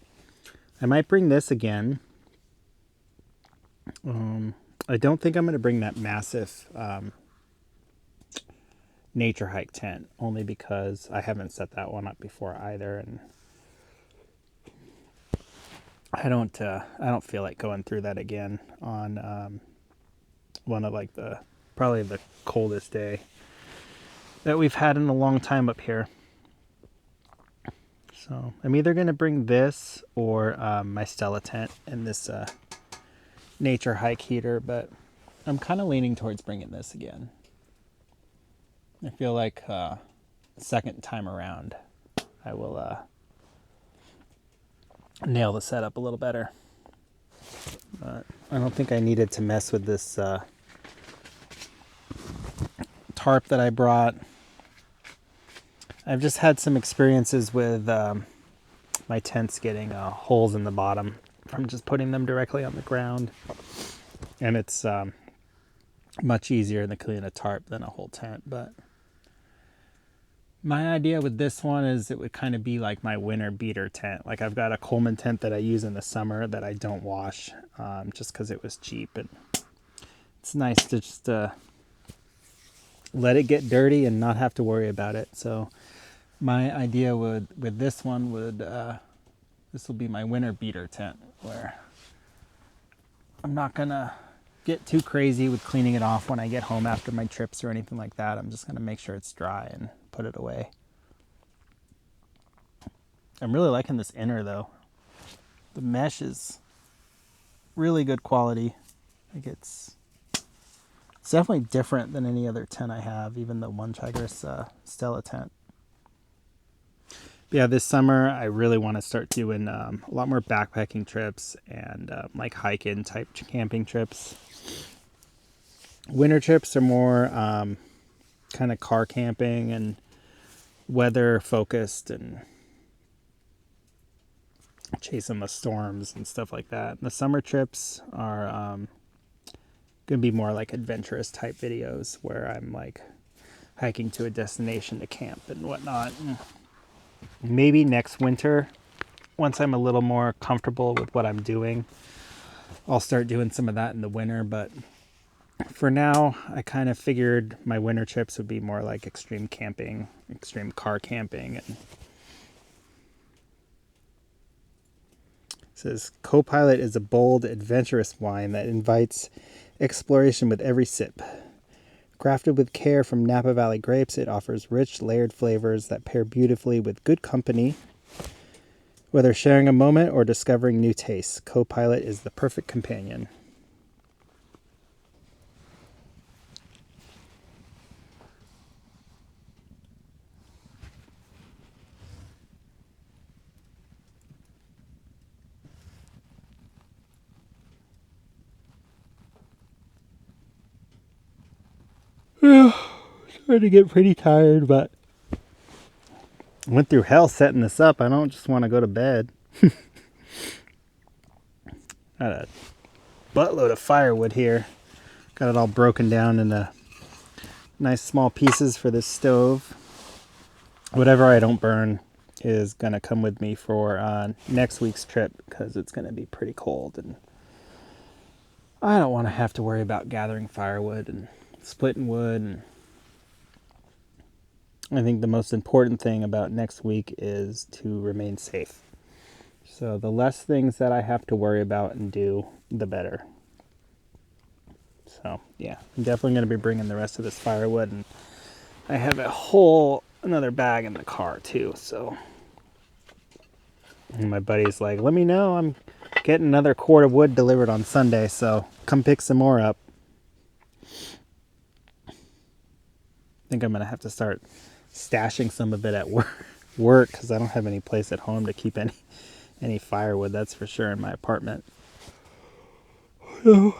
I might bring this again. I don't think I'm going to bring that massive nature hike tent, only because I haven't set that one up before either, and I don't feel like going through that again on one of like probably the coldest day that we've had in a long time up here. So I'm either going to bring this or my Stella tent and this nature hike heater, but I'm kind of leaning towards bringing this again. I feel like second time around I will nail the setup a little better. But I don't think I needed to mess with this tarp that I brought. I've just had some experiences with my tents getting holes in the bottom from just putting them directly on the ground. And it's much easier to clean a tarp than a whole tent. But my idea with this one is it would kind of be like my winter beater tent. Like I've got a Coleman tent that I use in the summer that I don't wash just because it was cheap. And it's nice to just let it get dirty and not have to worry about it. So my idea with this one would, this will be my winter beater tent, where I'm not gonna get too crazy with cleaning it off when I get home after my trips or anything like that. I'm just gonna make sure it's dry and put it away. I'm really liking this inner though. The mesh is really good quality. Like it's definitely different than any other tent I have, even the OneTigris Stella tent. But yeah, this summer I really want to start doing a lot more backpacking trips and like hike-in type camping trips. Winter trips are more kind of car camping and weather focused and chasing the storms and stuff like that. And the summer trips are going to be more like adventurous type videos where I'm like hiking to a destination to camp and whatnot. And maybe next winter, once I'm a little more comfortable with what I'm doing, I'll start doing some of that in the winter. But For now, I kind of figured my winter trips would be more like extreme camping, extreme car camping. And it says Copilot is a bold, adventurous wine that invites exploration with every sip. Crafted with care from Napa Valley grapes, it offers rich, layered flavors that pair beautifully with good company. Whether sharing a moment or discovering new tastes, Copilot is the perfect companion. Starting to get pretty tired, but I went through hell setting this up. I don't just want to go to bed. Got a buttload of firewood here. Got it all broken down into nice small pieces for this stove. Whatever I don't burn is going to come with me for next week's trip because it's going to be pretty cold. And I don't want to have to worry about gathering firewood and splitting wood. And I think the most important thing about next week is to remain safe. So the less things that I have to worry about and do, the better. So yeah, I'm definitely going to be bringing the rest of this firewood, and I have another bag in the car too. So and my buddy's like, let me know, I'm getting another quart of wood delivered on Sunday, so come pick some more up. I think I'm going to have to start stashing some of it at work because I don't have any place at home to keep any firewood, that's for sure, in my apartment. So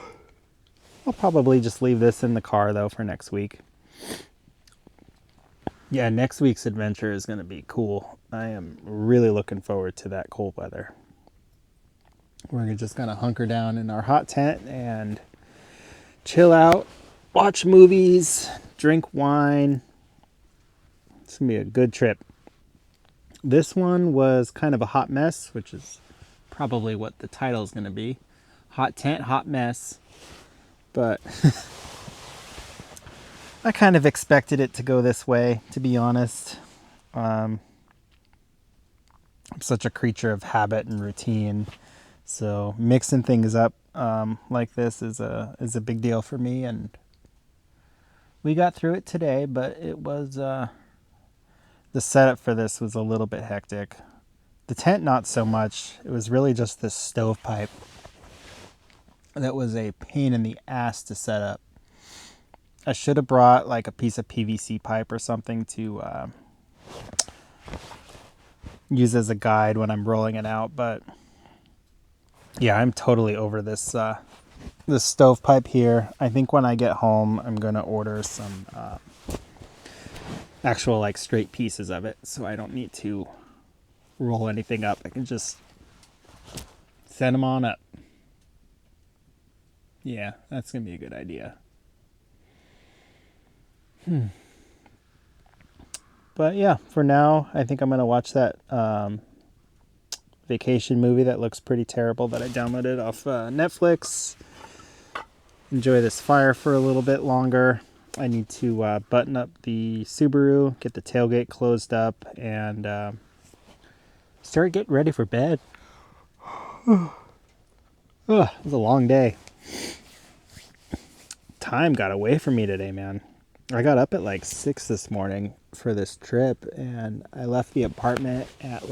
I'll probably just leave this in the car though for next week. Yeah, next week's adventure is going to be cool. I am really looking forward to that cold weather. We're just going to hunker down in our hot tent and chill out, watch movies, drink wine. It's going to be a good trip. This one was kind of a hot mess, which is probably what the title is going to be. Hot tent, hot mess. But I kind of expected it to go this way, to be honest. I'm such a creature of habit and routine. So mixing things up like this is a big deal for me. And we got through it today, but it was... the setup for this was a little bit hectic. The tent, not so much. It was really just this stovepipe that was a pain in the ass to set up. I should have brought like a piece of PVC pipe or something to use as a guide when I'm rolling it out. But yeah, I'm totally over this stovepipe here. I think when I get home, I'm going to order some actual like straight pieces of it, so I don't need to roll anything up. I can just send them on up. Yeah, that's gonna be a good idea. But yeah, for now, I think I'm gonna watch that vacation movie that looks pretty terrible that I downloaded off Netflix. Enjoy this fire for a little bit longer. I need to button up the Subaru, get the tailgate closed up, and start getting ready for bed. It was a long day. Time got away from me today, man. I got up at like 6 this morning for this trip, and I left the apartment at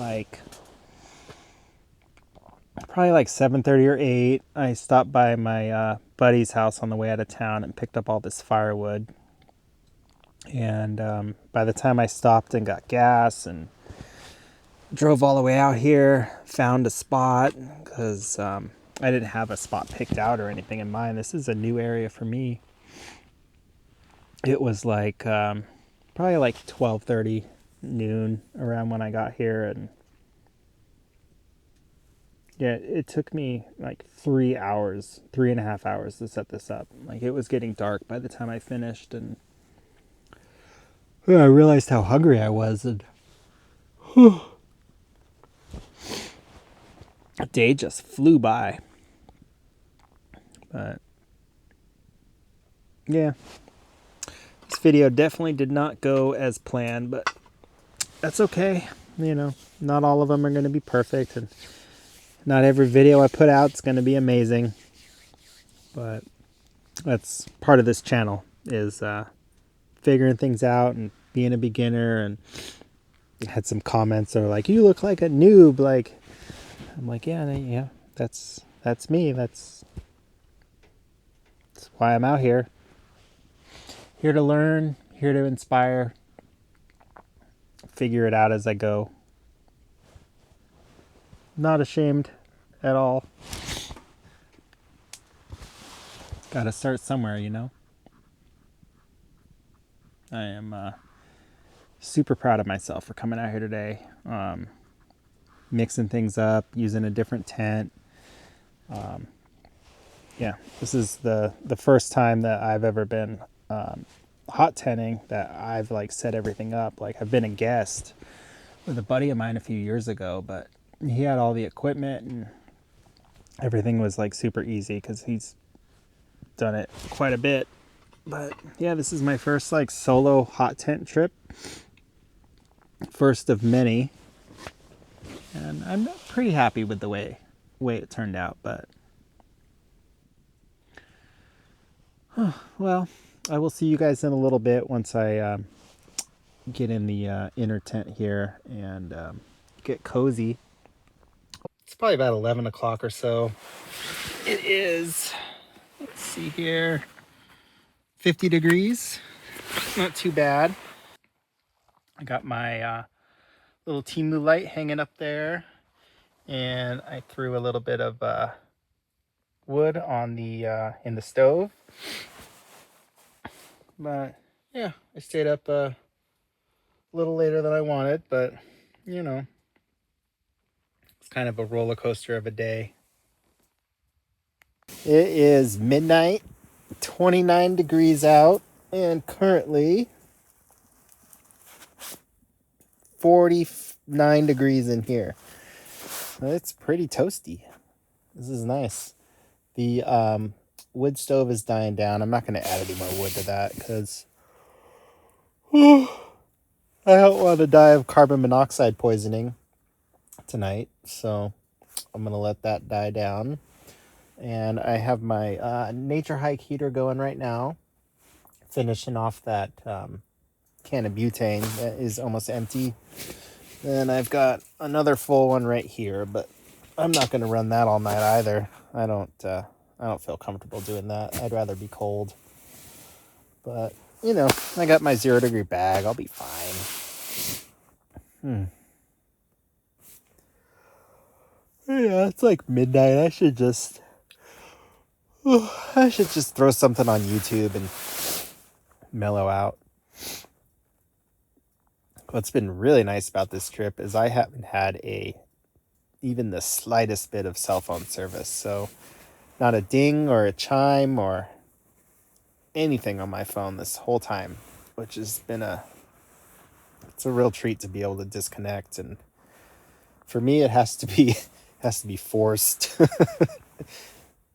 probably like 7:30 or 8. I stopped by my buddy's house on the way out of town and picked up all this firewood. And by the time I stopped and got gas and drove all the way out here, found a spot because I didn't have a spot picked out or anything in mind. This is a new area for me. It was like probably like 12:30 noon around when I got here, and yeah, it took me like 3.5 hours to set this up. Like, it was getting dark by the time I finished, and I realized how hungry I was, and the day just flew by. But Yeah, this video definitely did not go as planned, but that's okay. You know, not all of them are going to be perfect, and not every video I put out is going to be amazing. But that's part of this channel, is figuring things out and being a beginner. And I had some comments that are like, "You look like a noob." Like, I'm like, yeah, that's me. That's why I'm out here. Here to learn, here to inspire, figure it out as I go. Not ashamed at all. Gotta start somewhere, you know? I am super proud of myself for coming out here today. Mixing things up, using a different tent. Yeah, this is the first time that I've ever been hot tenting that I've like set everything up. Like, I've been a guest with a buddy of mine a few years ago, but he had all the equipment and everything was like super easy because he's done it quite a bit. But yeah, this is my first like solo hot tent trip. First of many. And I'm pretty happy with the way it turned out, but well, I will see you guys in a little bit once I get in the inner tent here and get cozy. It's probably about 11 o'clock or so. It is, let's see here, 50 degrees. Not too bad. I got my little Timu light hanging up there, and I threw a little bit of wood on the in the stove. But yeah, I stayed up a little later than I wanted, but you know, it's kind of a roller coaster of a day. It is midnight, 29 degrees out, and currently 49 degrees in here. So it's pretty toasty. This is nice. The wood stove is dying down. I'm not going to add any more wood to that because I don't want to die of carbon monoxide poisoning tonight. So I'm going to let that die down. And I have my nature hike heater going right now, finishing off that can of butane that is almost empty. And I've got another full one right here, but I'm not going to run that all night either. I don't feel comfortable doing that. I'd rather be cold. But, you know, I got my 0-degree bag. I'll be fine. Yeah, it's like midnight. I should just throw something on YouTube and mellow out. What's been really nice about this trip is I haven't had even the slightest bit of cell phone service. So not a ding or a chime or anything on my phone this whole time, which has been it's a real treat to be able to disconnect. And for me, it has to be forced.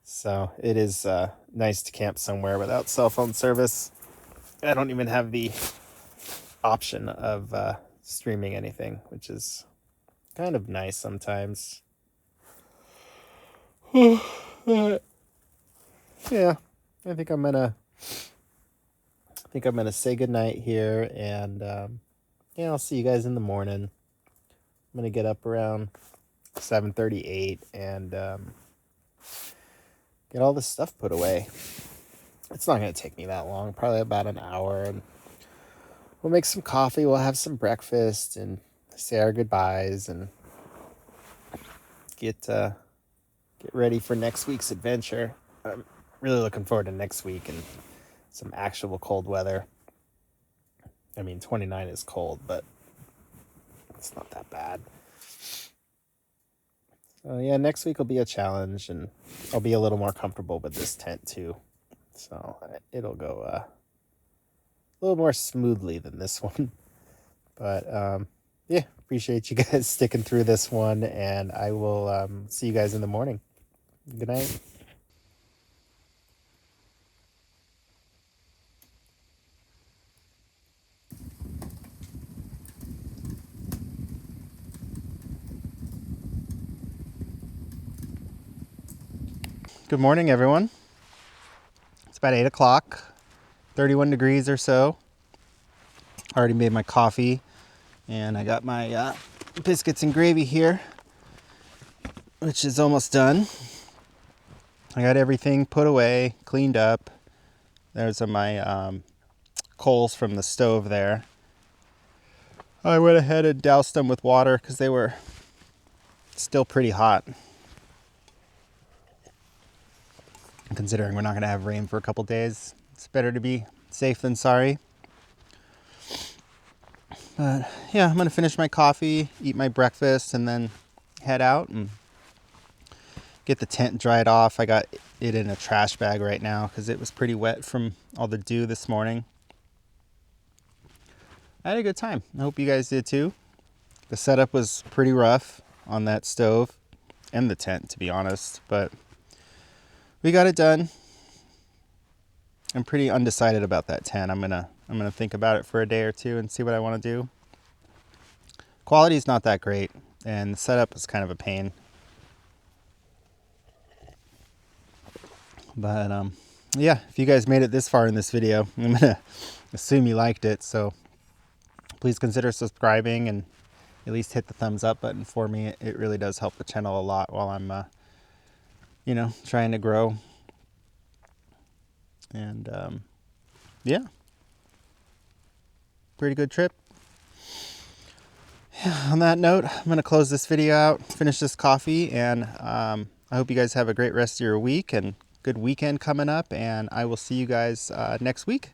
So it is nice to camp somewhere without cell phone service. I don't even have the option of streaming anything, which is kind of nice sometimes. Yeah, I think I'm gonna say goodnight here, and yeah, I'll see you guys in the morning. I'm gonna get up around 7:38 and get all this stuff put away. It's not gonna take me that long, probably about an hour, and we'll make some coffee, we'll have some breakfast, and say our goodbyes, and get ready for next week's adventure. I'm really looking forward to next week and some actual cold weather. I mean, 29 is cold, but it's not that bad. So yeah, next week will be a challenge, and I'll be a little more comfortable with this tent too. So it'll go a little more smoothly than this one. But yeah, appreciate you guys sticking through this one, and I will see you guys in the morning. Good night. Good morning, everyone. It's about 8 o'clock, 31 degrees or so. I already made my coffee, and I got my biscuits and gravy here, which is almost done. I got everything put away, cleaned up. There's my coals from the stove there. I went ahead and doused them with water because they were still pretty hot. Considering we're not going to have rain for a couple days, it's better to be safe than sorry. But yeah, I'm going to finish my coffee, eat my breakfast, and then head out and get the tent dried off. I got it in a trash bag right now because it was pretty wet from all the dew this morning. I had a good time. I hope you guys did too. The setup was pretty rough on that stove and the tent, to be honest, but we got it done. I'm pretty undecided about that tent. I'm gonna think about it for a day or two and see what I want to do. Quality's not that great, and the setup is kind of a pain. But yeah, if you guys made it this far in this video, I'm gonna assume you liked it. So please consider subscribing and at least hit the thumbs up button for me. It really does help the channel a lot while I'm trying to grow. And yeah, pretty good trip. Yeah, on that note, I'm going to close this video out, finish this coffee, and I hope you guys have a great rest of your week and good weekend coming up, and I will see you guys next week.